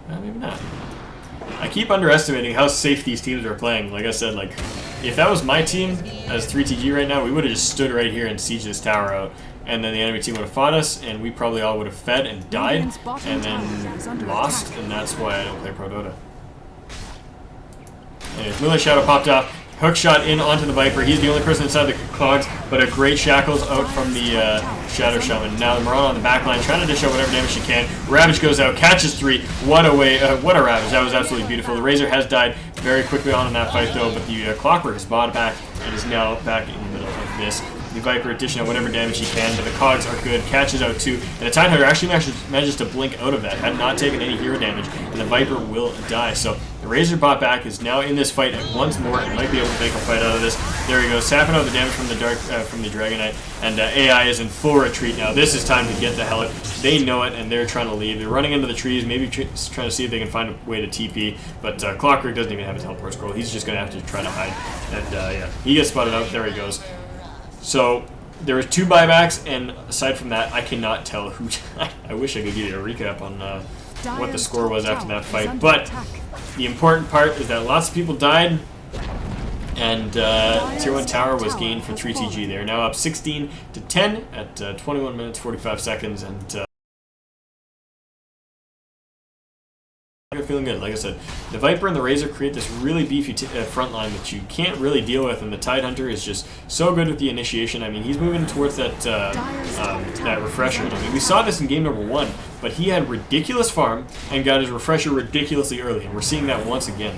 Maybe not. I keep underestimating how safe these teams are playing. Like I said, like, if that was my team as 3TG right now, we would have just stood right here and sieged this tower out, and then the enemy team would have fought us, and we probably all would have fed and died, and then lost, and that's why I don't play Pro Dota. Anyways, Moonlight Shadow popped off. Hook shot in onto the Viper. He's the only person inside the clogs, but a great Shackles out from the Shadow Shaman. Now the Mirana on the back line, trying to dish out whatever damage she can. Ravage goes out, catches 3. What a Ravage. That was absolutely beautiful. The Razor has died very quickly on in that fight, though, but the Clockwork is bought back and is now back in the middle of this. The Viper dishing out whatever damage he can, but the cogs are good, catches out 2, and the Tidehunter actually manages to blink out of that, had not taken any hero damage, and the Viper will die. So the Razor bot back is now in this fight once more, and might be able to make a fight out of this. There he goes, sapping out the damage from the Dragon Knight, and AI is in full retreat now. This is time to get the hell out. They know it, and they're trying to leave. They're running into the trees, maybe trying to see if they can find a way to TP, but Clockwork doesn't even have a teleport scroll. He's just going to have to try to hide, and yeah, he gets spotted out. There he goes. So there was 2 buybacks, and aside from that, I cannot tell who. I wish I could give you a recap on what the score was after that fight. But the important part is that lots of people died, and Tier 1 Tower was gained for 3TG. They are now up 16-10 at 21 minutes 45 seconds, and feeling good. Like I said, the Viper and the Razor create this really beefy front line that you can't really deal with, and the Tidehunter is just so good with the initiation. I mean, he's moving towards that that refresher. I mean, we saw this in game number 1, but he had ridiculous farm and got his refresher ridiculously early, and we're seeing that once again.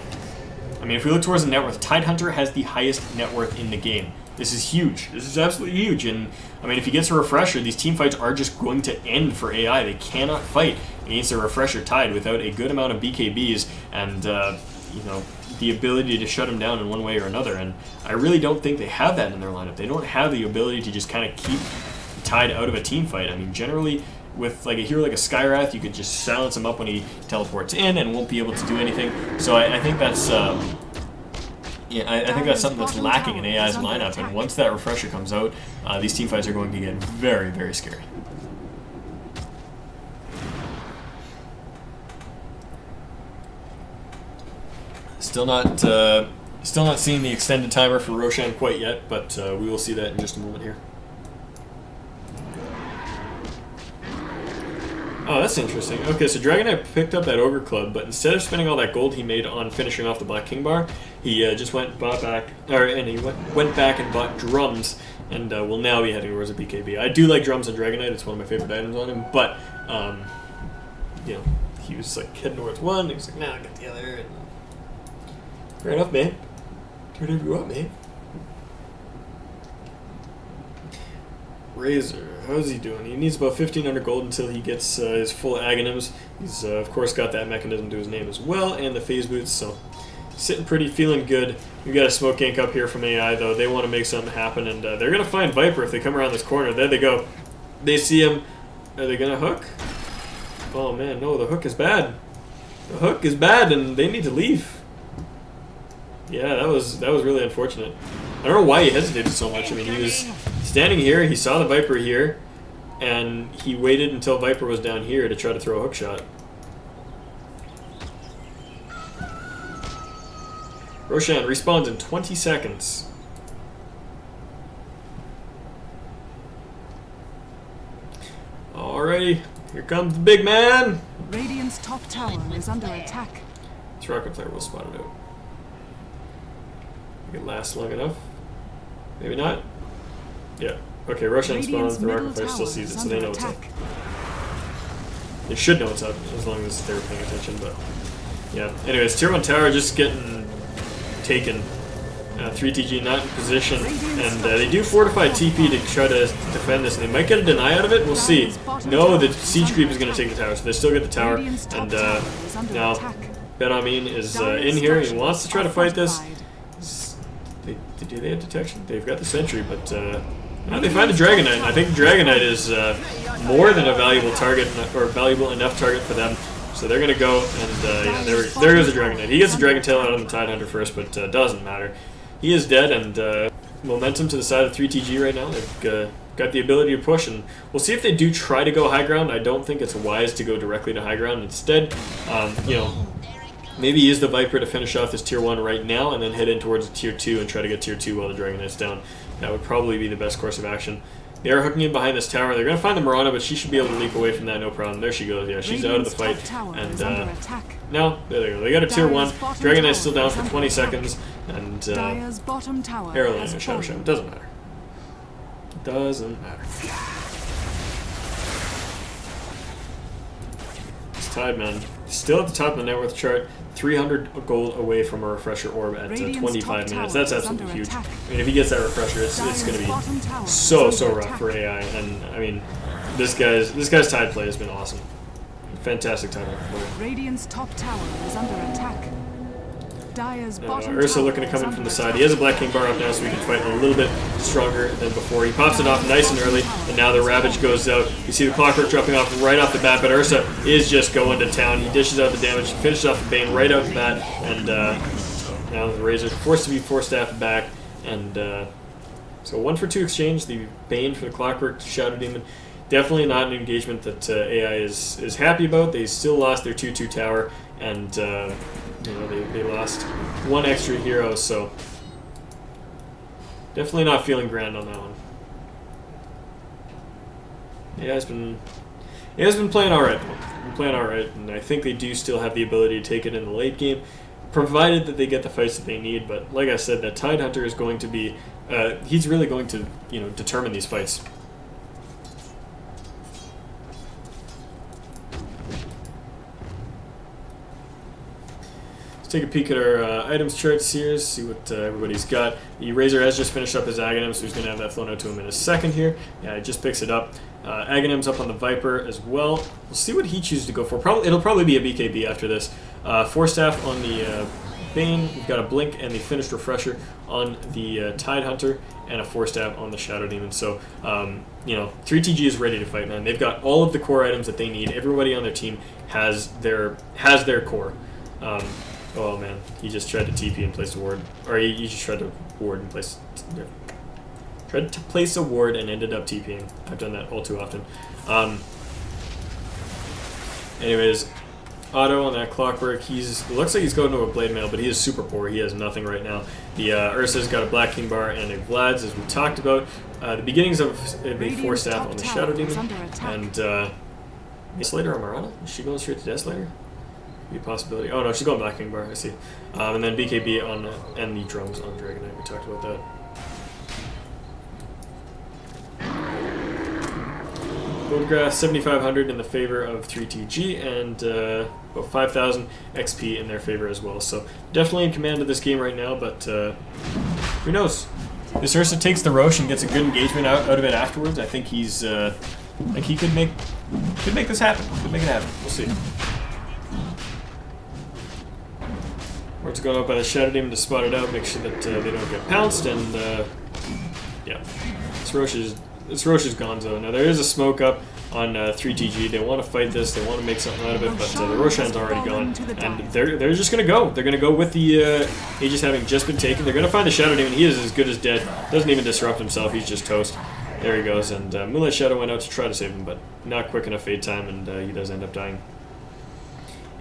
I mean, if we look towards the net worth, Tidehunter has the highest net worth in the game. This is huge. This is absolutely huge. And, I mean, if he gets a refresher, these team fights are just going to end for AI. They cannot fight against a refresher Tide without a good amount of BKBs and, you know, the ability to shut him down in one way or another. And I really don't think they have that in their lineup. They don't have the ability to just kind of keep Tide out of a team fight. I mean, generally, with like a hero like a Skywrath, you could just silence him up when he teleports in and won't be able to do anything. So I think that's... yeah, I think that's something that's lacking in AI's lineup, and once that refresher comes out, these team fights are going to get very, very scary. Still not seeing the extended timer for Roshan quite yet, but we will see that in just a moment here. Oh, that's interesting. Okay, so Dragon Knight picked up that Ogre Club, but instead of spending all that gold he made on finishing off the Black King bar, he just went back and bought drums, and will now be heading towards a BKB. I do like drums on Dragon Knight; it's one of my favorite items on him. But you know, he was like heading towards one. He was like, "Nah, I got the other." And, fair enough, man. Do whatever you want, man. Razor, how's he doing? He needs about 1,500 gold until he gets his full Aghanims. He's, of course, got that mechanism to his name as well, and the phase boots, so sitting pretty, feeling good. We got a smoke gank up here from AI, though. They want to make something happen, and they're going to find Viper if they come around this corner. There they go. They see him. Are they going to hook? Oh, man, no, the hook is bad. The hook is bad, and they need to leave. Yeah, that was really unfortunate. I don't know why he hesitated so much. I mean, he was standing here, he saw the Viper here, and he waited until Viper was down here to try to throw a hook shot. Roshan respawns in 20 seconds. Alrighty, here comes the big man! Radiant's top tower is under attack. This rocket flare will spot it out. Think it lasts long enough? Maybe not? Yeah. Okay, Roshan spawns, the rocket flare still sees it, so they know what's up. They should know what's up, as long as they're paying attention, but... yeah. Anyways, Tier 1 tower just getting taken. 3TG not in position, and they do fortify TP to try to defend this, and they might get a deny out of it, we'll see. No, the siege creep is going to take the tower, so they still get the tower, and now Ben-Amin is in here, he wants to try to fight this. Do they have detection? They've got the sentry, but now they find the Dragon Knight, and I think the Dragon Knight is more than a valuable target, or valuable enough target for them. So they're going to go, and yeah, there goes the Dragon Knight. He gets the Dragon Tail out on the Tidehunter first, but doesn't matter. He is dead, and momentum to the side of 3TG right now. They've got the ability to push, and we'll see if they do try to go high ground. I don't think it's wise to go directly to high ground. Instead, you know, maybe use the Viper to finish off this Tier 1 right now, and then head in towards Tier 2 and try to get Tier 2 while the Dragon Knight's down. That would probably be the best course of action. They are hooking in behind this tower. They're going to find the Mirana, but she should be able to leap away from that, no problem. There she goes. Yeah, she's out of the fight. And no, there they go. They got a Tier 1. Dragon Knight's still down for 20 seconds. And Arrow Line or Shadow Shadow. Doesn't matter. Doesn't matter. Tide, man. Still at the top of the net worth chart. 300 gold away from a refresher orb at 25 minutes. That's absolutely huge. I mean, if he gets that refresher, it's going to be so rough for AI. And I mean, this guy's Tide play has been awesome. Fantastic Tide play. Radiant's top tower is under attack. Dire's bottom Ursa looking to come in from the side. He has a Black King bar up now, so we can fight a little bit stronger than before. He pops it off nice and early, and now the Ravage goes out. You see the Clockwork dropping off right off the bat, but Ursa is just going to town. He dishes out the damage, finishes off the Bane right out the bat, and now the Razor forced to be 4-staffed back. And so 1-for-2 exchange, the Bane for the Clockwork Shadow Demon. Definitely not an engagement that AI is happy about. They still lost their 2-2 tower, and you know, they lost one extra hero, so definitely not feeling grand on that one. AI's been playing alright though. Playing alright, and I think they do still have the ability to take it in the late game, provided that they get the fights that they need. But like I said, that Tide Hunter is going to be he's really going to, you know, determine these fights. Take a peek at our items charts here, see what everybody's got. The Razor has just finished up his Aghanim, so he's going to have that flown out to him in a second here. Yeah, he just picks it up. Aghanim's up on the Viper as well. We'll see what he chooses to go for. It'll probably be a BKB after this. 4-staff on the Bane. We've got a Blink and the finished Refresher on the Tide Hunter, and a 4-staff on the Shadow Demon. So, you know, 3TG is ready to fight, man. They've got all of the core items that they need. Everybody on their team has their core. Oh man, he just tried to TP and place a ward. Or he just tried to ward and place... Tried to place a ward and ended up TPing. I've done that all too often. Anyways, Otto on that Clockwork, it looks like he's going to a Blade Mail, but he is super poor. He has nothing right now. The Ursa's got a Black King bar and a Vlad's, as we talked about. The beginnings of a 4-staff on the Shadow Demon. And Desolator or Marana? Is she going straight to Desolator? Be a possibility. Oh no, she's going Black King bar, I see. And then BKB on and the drums on Dragon Knight. We talked about that. Goldgrass 7,500 in the favor of 3TG, and about 5,000 XP in their favor as well. So definitely in command of this game right now, but who knows? This Ursa takes the Roche and gets a good engagement out of it afterwards. I think he's like he could make this happen. Could make it happen. We'll see. Ward's going up by the Shadow Demon to spot it out, make sure that they don't get pounced, and yeah, this Roche is gonzo. Now there is a smoke up on 3TG. They want to fight this, they want to make something out of it, but the Roshan's already gone, and they're just going to go. They're going to go with the Aegis having just been taken. They're going to find the Shadow Demon. He is as good as dead. Doesn't even disrupt himself. He's just toast. There he goes, and Moonlight Shadow went out to try to save him, but not quick enough fade time, and he does end up dying.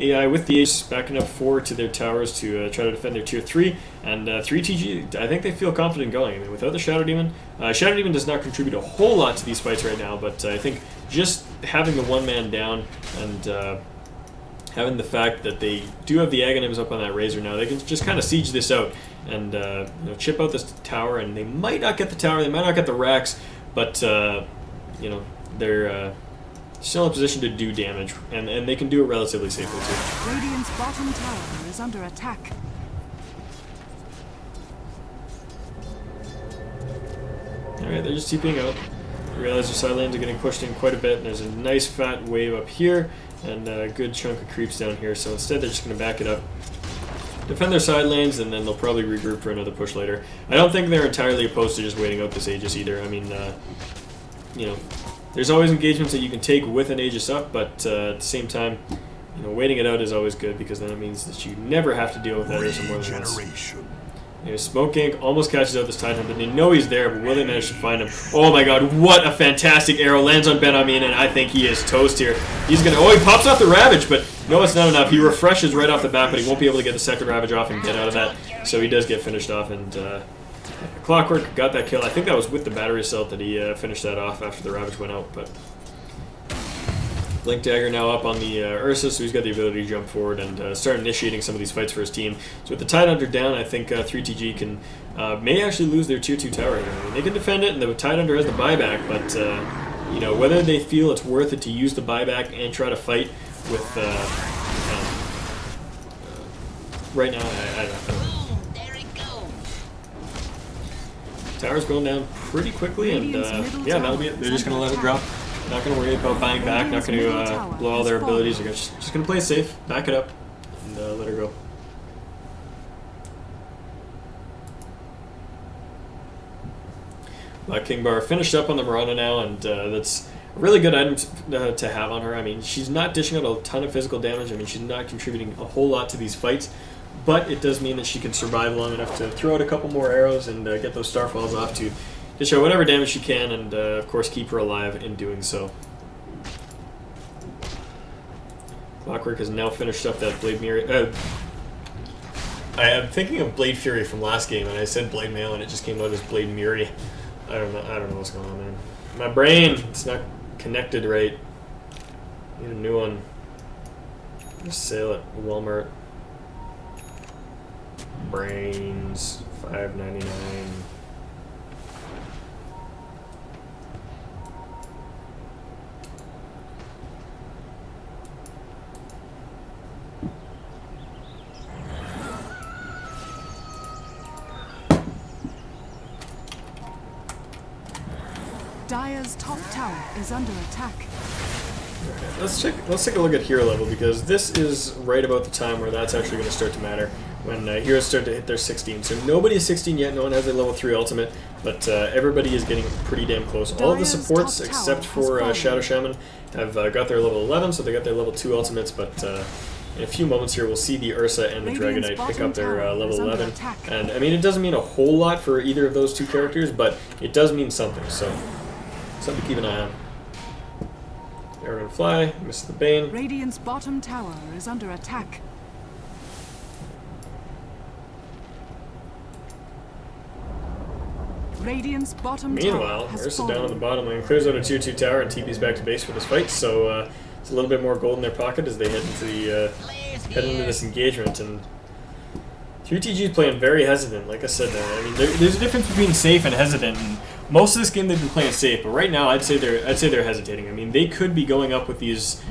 AI with the Ace backing up 4 to their towers to try to defend their tier 3, and 3TG, I think they feel confident going. I mean, without the Shadow Demon does not contribute a whole lot to these fights right now, but I think just having the one-man down and having the fact that they do have the Aghanims up on that Razor now, they can just kind of siege this out and you know, chip out this tower, and they might not get the tower, they might not get the racks, but you know, they're still in a position to do damage, and they can do it relatively safely too. Radiant's bottom tower is under attack. Alright, they're just TPing out. I realize their side lanes are getting pushed in quite a bit, and there's a nice fat wave up here, and a good chunk of creeps down here, so instead they're just going to back it up. Defend their side lanes, and then they'll probably regroup for another push later. I don't think they're entirely opposed to just waiting out this Aegis either. I mean, you know, there's always engagements that you can take with an Aegis up, but at the same time, you know, waiting it out is always good, because then it means that you never have to deal with that Ursa more than once. Smoke Gank almost catches out this Tide Hunter. They know he's there, but will they manage to find him? Oh my god, what a fantastic arrow. Lands on Ben Amin, and I think he is toast here. He's gonna... Oh, he pops off the Ravage, but no, it's not enough. He refreshes right off the bat, but he won't be able to get the second Ravage off and get out of that. So he does get finished off, and Clockwork got that kill. I think that was with the battery assault that he finished that off after the Ravage went out, but... Blink Dagger now up on the Ursa, so he's got the ability to jump forward and start initiating some of these fights for his team. So with the Tide Hunter down, I think 3TG can may actually lose their tier 2 tower here. I mean, they can defend it, and the Tide Hunter has the buyback, but you know, whether they feel it's worth it to use the buyback and try to fight with right now. I don't know. Tower's going down pretty quickly, and yeah, that'll be it. They're just going to let it drop. Not going to worry about buying back, not going to blow all their abilities. They're just going to play safe, back it up, and let her go. King Bar finished up on the Mirana now, and that's a really good item to have on her. I mean, she's not dishing out a ton of physical damage. I mean, she's not contributing a whole lot to these fights, but it does mean that she can survive long enough to throw out a couple more arrows and get those starfalls off to dish out whatever damage she can, and of course keep her alive in doing so. Clockwork has now finished up that Blade Mirror. I am thinking of Blade Fury from last game, and I said Blade Mail, and it just came out as Blade Mirror. I don't know what's going on, man. My brain, it's not connected right. Need a new one. Just sale at Walmart. Brains, $5.99. Dire's top tower is under attack. Okay, let's take a look at hero level, because this is right about the time where that's actually going to start to matter, when heroes start to hit their 16. So nobody is 16 yet, no one has their level 3 ultimate, but everybody is getting pretty damn close. All of the supports, except for Shadow Shaman, have got their level 11, so they got their level 2 ultimates, but in a few moments here we'll see the Ursa and the Dragon Knight pick up their level 11. And I mean, it doesn't mean a whole lot for either of those two characters, but it does mean something, so something to keep an eye on. Arrow and Fly, misses the Bane. Radiant's bottom tower is under attack. Radiant's bottom Meanwhile, tower has Ursa fallen. down on the bottom lane, clears out a tier 2 tower and TP's back to base for this fight, so it's a little bit more gold in their pocket as they head into this engagement. And 3TG is playing very hesitant, like I said. I mean, there's a difference between safe and hesitant. And most of this game they've been playing safe, but right now I'd say they're hesitating. I mean, they could be going up with these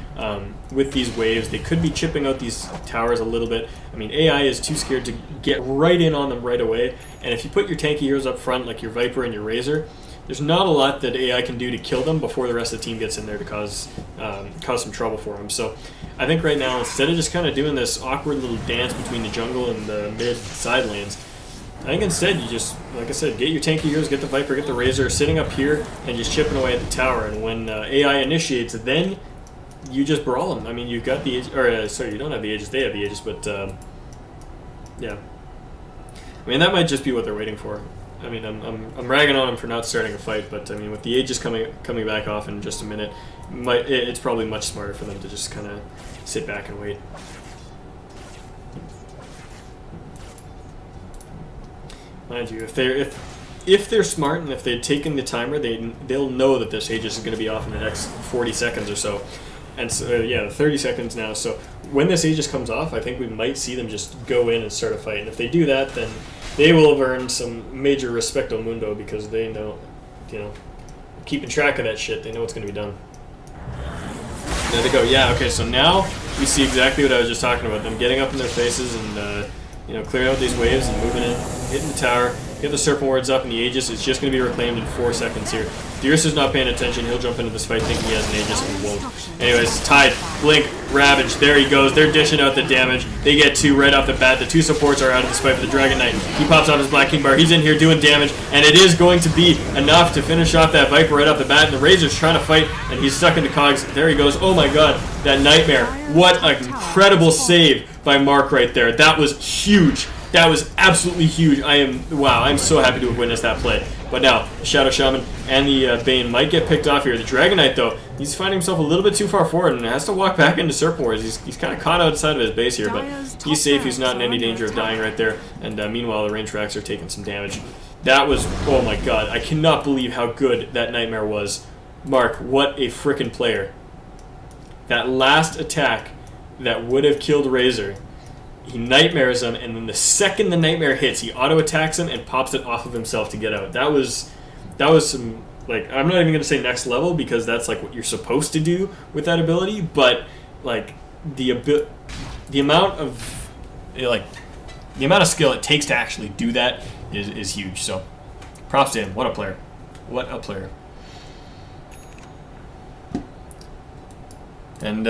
waves. They could be chipping out these towers a little bit. I mean, AI is too scared to get right in on them right away. And if you put your tanky heroes up front, like your Viper and your Razor, there's not a lot that AI can do to kill them before the rest of the team gets in there to cause some trouble for them. So I think right now, instead of just kind of doing this awkward little dance between the jungle and the mid side lanes, I think instead you just, like I said, get your tanky heroes, get the Viper, get the Razor, sitting up here and just chipping away at the tower. And when AI initiates, then you just brawl them. I mean, you've got the sorry, you don't have the Aegis, they have the Aegis, but yeah. I mean, that might just be what they're waiting for. I mean, I'm ragging on them for not starting a fight, but I mean, with the Aegis coming back off in just a minute, it's probably much smarter for them to just kind of sit back and wait. Mind you, if they're smart and if they'd taken the timer, they'll know that this Aegis is going to be off in the next 40 seconds or so. And so, yeah, 30 seconds now. So when this Aegis comes off, I think we might see them just go in and start a fight. And if they do that, then they will have earned some major respecto mundo, because they know, keeping track of that shit. They know what's going to be done. There they go. Yeah, okay, so now we see exactly what I was just talking about. Them getting up in their faces and, clearing out these waves and moving in, hitting the tower, get the Serpent Wards up, and the Aegis is just going to be reclaimed in 4 seconds here. The Ursa's not paying attention. He'll jump into this fight thinking he has an Aegis and he won't. Anyways, Tide, Blink, Ravage, there he goes. They're dishing out the damage. They get 2 right off the bat. The 2 supports are out of this fight for the Dragon Knight. He pops out his Black King Bar. He's in here doing damage, and it is going to be enough to finish off that Viper right off the bat. And the Razor's trying to fight, and he's stuck into cogs. There he goes. Oh my god, that Nightmare. What an incredible save by Mark right there. That was huge. That was absolutely huge. I'm so happy to have witnessed that play. But now, the Shadow Shaman and the Bane might get picked off here. The Dragon Knight, though, he's finding himself a little bit too far forward and has to walk back into Serpent Wars. He's kind of caught outside of his base here, but he's safe. He's not in any danger of dying right there. And meanwhile, the range tracks are taking some damage. That was, oh my god, I cannot believe how good that Nightmare was. Mark, what a frickin' player. That last attack that would have killed Razor, he Nightmares him, and then the second the Nightmare hits, he auto-attacks him and pops it off of himself to get out. That was some, like, I'm not even going to say next level, because that's, like, what you're supposed to do with that ability, but, like, the amount of like the amount of skill it takes to actually do that is huge. So props to him. What a player. What a player. And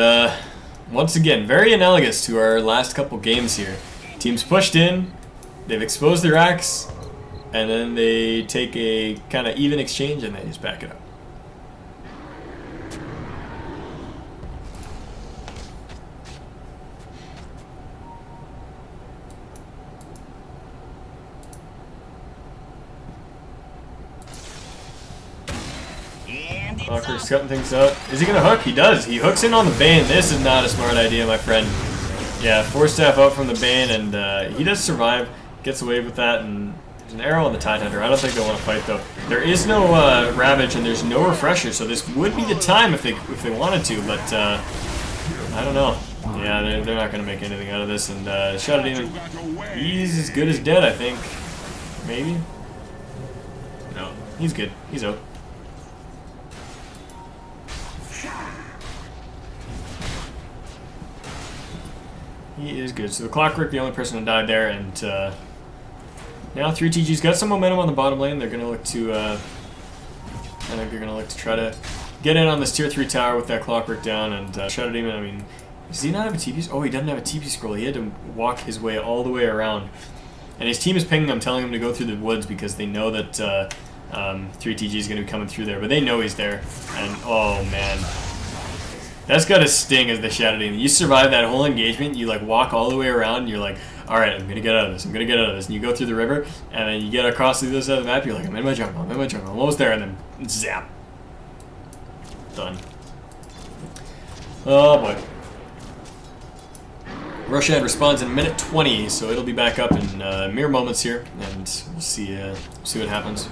once again, very analogous to our last couple games here. Teams pushed in, they've exposed their axe, and then they take a kind of even exchange and they just back it up. Clocker's cutting things out. Is he going to hook? He does. He hooks in on the Bane. This is not a smart idea, my friend. Yeah, 4-staff out from the Bane, and he does survive. Gets away with that, and there's an arrow on the Tidehunter. I don't think they want to fight, though. There is no Ravage, and there's no Refresher, so this would be the time if they wanted to, but I don't know. Yeah, they're not going to make anything out of this, and Shadow Demon, he's as good as dead, I think. Maybe? No, he's good. He's out. He is good. So the Clockwork, the only person who died there, and now 3TG's got some momentum on the bottom lane. They're going to look to, I think they're going to look to try to get in on this tier 3 tower with that Clockwork down, and Shadow Demon, I mean, does he not have a TP? Oh, he doesn't have a TP scroll. He had to walk his way all the way around. And his team is pinging him, telling him to go through the woods because they know that 3TG is going to be coming through there, but they know he's there. And, oh, man. That's got to sting as the Shadow Demon. You survive that whole engagement, you like walk all the way around, and you're like, alright, I'm gonna get out of this, I'm gonna get out of this. And you go through the river, and then you get across the other side of the map, you're like, I'm in my jungle, I'm almost there, and then zap. Done. Oh boy. Roshan responds in minute 20, so it'll be back up in mere moments here, and we'll see what happens.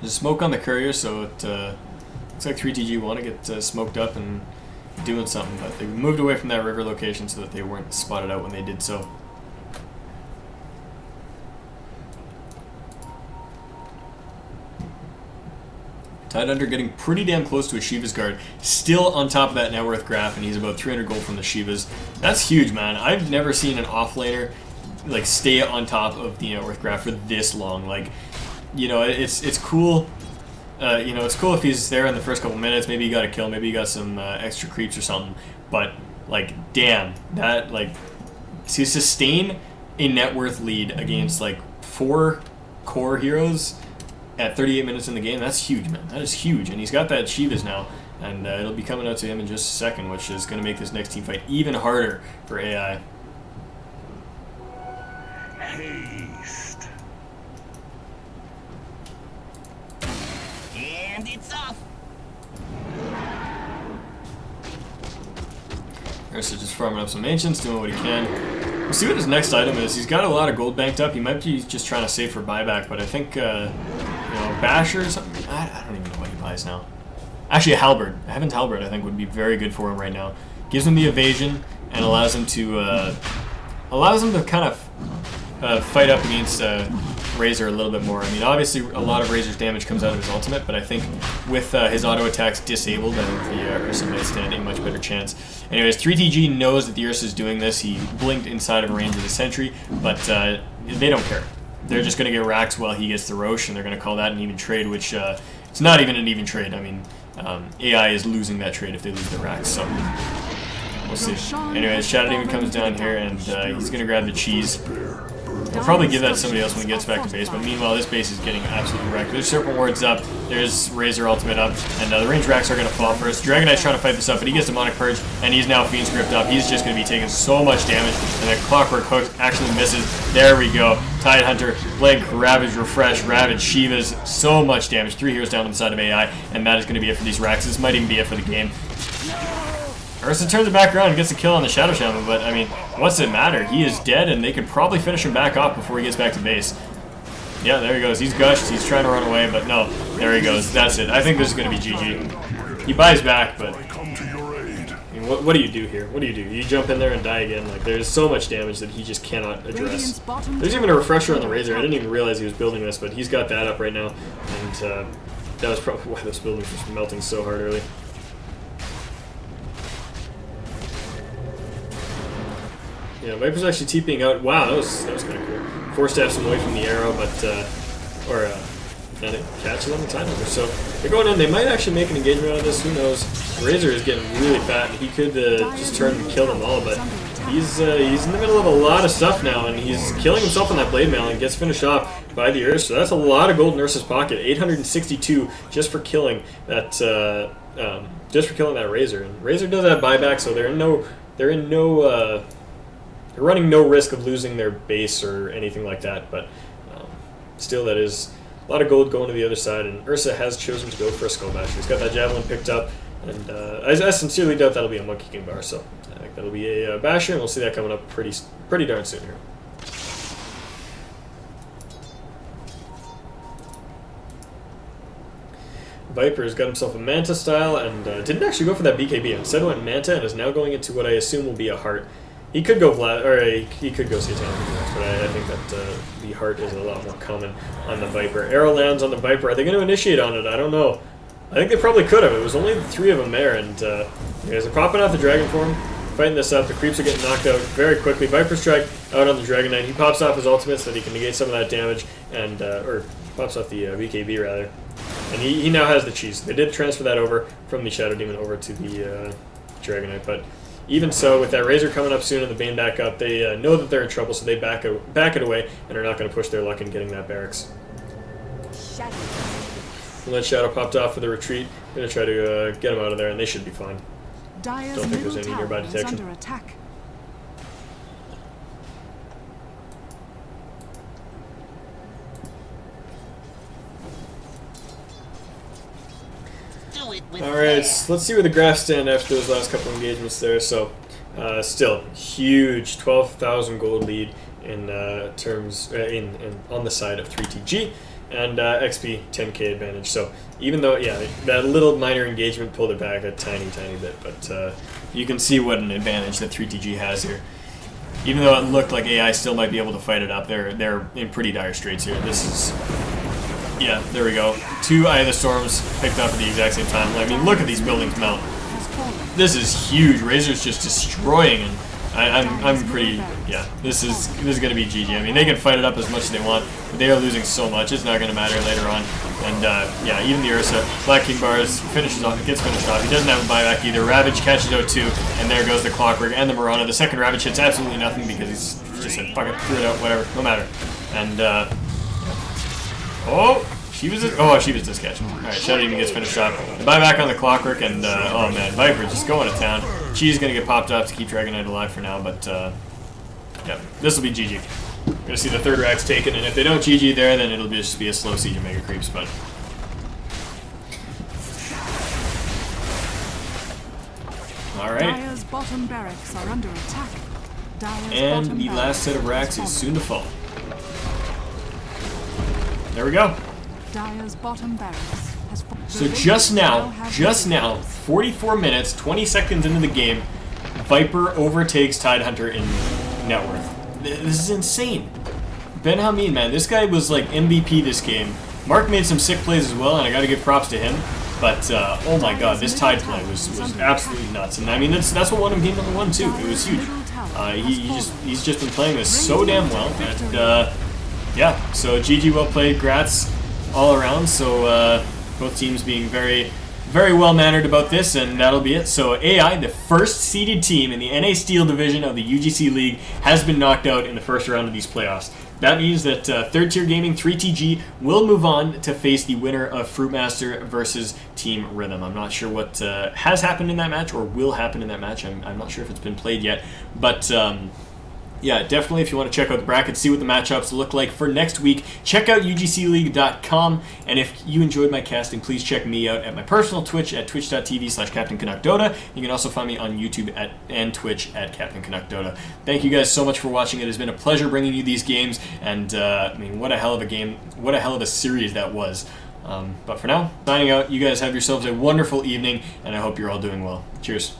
There's smoke on the courier, so it looks like 3TG want to get smoked up and doing something, but they moved away from that river location so that they weren't spotted out when they did so. Tidehunter getting pretty damn close to a Shiva's guard, still on top of that net worth graph, and he's about 300 gold from the Shivas. That's huge, man. I've never seen an offlaner like stay on top of the net worth graph for this long. Like, you know, it's cool. You know, it's cool if he's there in the first couple minutes. Maybe he got a kill, maybe he got some extra creeps or something. But, like, damn, that, like, to sustain a net worth lead against, like, 4 core heroes at 38 minutes in the game, that's huge, man. That is huge. And he's got that Shivas now, and it'll be coming out to him in just a second, which is going to make this next team fight even harder for AI. Haste. And it's off. Ursa just farming up some ancients, doing what he can. We'll see what his next item is. He's got a lot of gold banked up. He might be just trying to save for buyback, but I think, you know, Basher or something. I don't even know what he buys now. Actually, a Halberd. A Heaven's Halberd, I think, would be very good for him right now. Gives him the evasion and allows him to kind of fight up against Razor a little bit more. I mean, obviously, a lot of Razor's damage comes out of his ultimate, but I think with his auto attacks disabled, I think the Ursa might stand a much better chance. Anyways, 3TG knows that the Ursa is doing this. He blinked inside of range of the sentry, but they don't care. They're just going to get racks while he gets the Roche, and they're going to call that an even trade, which it's not even an even trade. I mean, AI is losing that trade if they lose the racks, so we'll see. Anyways, Shadow Demon comes down here, and he's going to grab the cheese. He'll probably give that to somebody else when he gets back to base, but meanwhile, this base is getting absolutely wrecked. There's Serpent Ward's up, there's Razor ultimate up, and the range racks are going to fall first. Dragon Knight's trying to fight this up, but he gets Demonic Purge, and he's now Fiend Script up. He's just going to be taking so much damage, and that Clockwork Hook actually misses. There we go. Tidehunter, Blink, Ravage, Refresh, Ravage, Shivas, so much damage. 3 heroes down on the side of AI, and that is going to be it for these racks. This might even be it for the game. Ursa turns it back around and gets a kill on the Shadow Shaman, but I mean, what's it matter? He is dead, and they could probably finish him back off before he gets back to base. Yeah, there he goes. He's gushed. He's trying to run away, but no. There he goes. That's it. I think this is going to be GG. He buys back, but I mean, what do you do here? What do? You jump in there and die again? Like, there's so much damage that he just cannot address. There's even a refresher on the Razor. I didn't even realize he was building this, but he's got that up right now, and that was probably why those buildings were melting so hard early. Yeah, Viper's actually TPing out. Wow, that was kind of cool. Forced to have some away from the arrow, but and it catches on the time limiter. So they're going in. They might actually make an engagement out of this. Who knows? Razor is getting really fat, and he could just turn and kill them all. But he's in the middle of a lot of stuff now, and he's killing himself on that blade mail and gets finished off by the Ursa. So that's a lot of gold in Ursa's pocket. 862 just for killing that Razor. And Razor does have buyback, so they're running no risk of losing their base or anything like that. But still, that is a lot of gold going to the other side, and Ursa has chosen to go for a Skull Basher. He's got that Javelin picked up, and I sincerely doubt that'll be a Monkey King bar, so I think that'll be a Basher, and we'll see that coming up pretty darn soon here. Viper's got himself a Manta style, and didn't actually go for that BKB. Instead went Manta, and is now going into what I assume will be a Heart. He could go he could go Cptn, but I think that the Heart is a lot more common on the Viper. Arrow lands on the Viper. Are they going to initiate on it? I don't know. I think they probably could have. It was only the 3 of them there, and you guys are popping out the Dragon form, fighting this up. The creeps are getting knocked out very quickly. Viper Strike out on the Dragon Knight. He pops off his ultimate so that he can negate some of that damage, and or pops off the BKB rather. And he now has the cheese. They did transfer that over from the Shadow Demon over to the Dragon Knight, but even so, with that Razor coming up soon and the Bane back up, they know that they're in trouble, so they back it away and are not going to push their luck in getting that barracks. And that Shadow popped off for the retreat. Going to try to get him out of there, and they should be fine. Dyer's Don't think there's any middle nearby tower is detection. under attack. Alright, let's see where the graphs stand after those last couple engagements there. So, still, huge 12,000 gold lead in terms on the side of 3TG, and XP 10k advantage. So, even though, yeah, that little minor engagement pulled it back a tiny bit, but you can see what an advantage that 3TG has here. Even though it looked like AI still might be able to fight it up, they're in pretty dire straits here. This is... Yeah, there we go. 2 Eye of the Storms picked up at the exact same time. I mean, look at these buildings mount. This is huge. Razor's just destroying, and I'm pretty... Yeah, this is going to be GG. I mean, they can fight it up as much as they want, but they are losing so much. It's not going to matter later on. And yeah, even the Ursa, Black King bars, gets finished off. He doesn't have a buyback either. Ravage catches out 2, and there goes the Clockwork and the Marana. The second Ravage hits absolutely nothing because he's just said, fuck it, threw it out, whatever, no matter. And she was just catching. Alright, Shadow Demon gets finished off. The buyback on the Clockwork, and oh man, Viper just going to town. She's gonna get popped up to keep Dragon Knight alive for now, but yeah, this will be GG. We're gonna see the 3rd rack's taken, and if they don't GG there, then it'll just be a slow siege of Mega Creeps, but... Alright. Dyer's bottom barracks are under attack. And the last set of racks is soon to fall. There we go. Dyer's bottom barracks has So just now, 44 minutes, 20 seconds into the game, Viper overtakes Tidehunter in net worth. This is insane. Ben Hameen, man, this guy was like MVP this game. Mark made some sick plays as well, and I gotta give props to him. But, oh my god, this Tide play was absolutely nuts. And I mean, that's what won him game number 1 too. It was huge. He's just been playing this so damn well. And, yeah, so GG, well played, grats all around. So both teams being very, very well mannered about this, and that'll be it. So AI, the first seeded team in the NA Steel division of the UGC League, has been knocked out in the first round of these playoffs. That means that 3rd Tier Gaming 3TG will move on to face the winner of Fruitmaster versus Team Rhythm. I'm not sure what has happened in that match or will happen in that match. I'm not sure if it's been played yet, but yeah, definitely if you want to check out the brackets, see what the matchups look like for next week, check out UGCleague.com. And if you enjoyed my casting, please check me out at my personal Twitch at twitch.tv/Cptn.Canuck. You can also find me on YouTube and Twitch at Cptn.Canuck. Thank you guys so much for watching. It has been a pleasure bringing you these games, and I mean, what a hell of a game, what a hell of a series that was. But for now, signing out. You guys have yourselves a wonderful evening, and I hope you're all doing well. Cheers.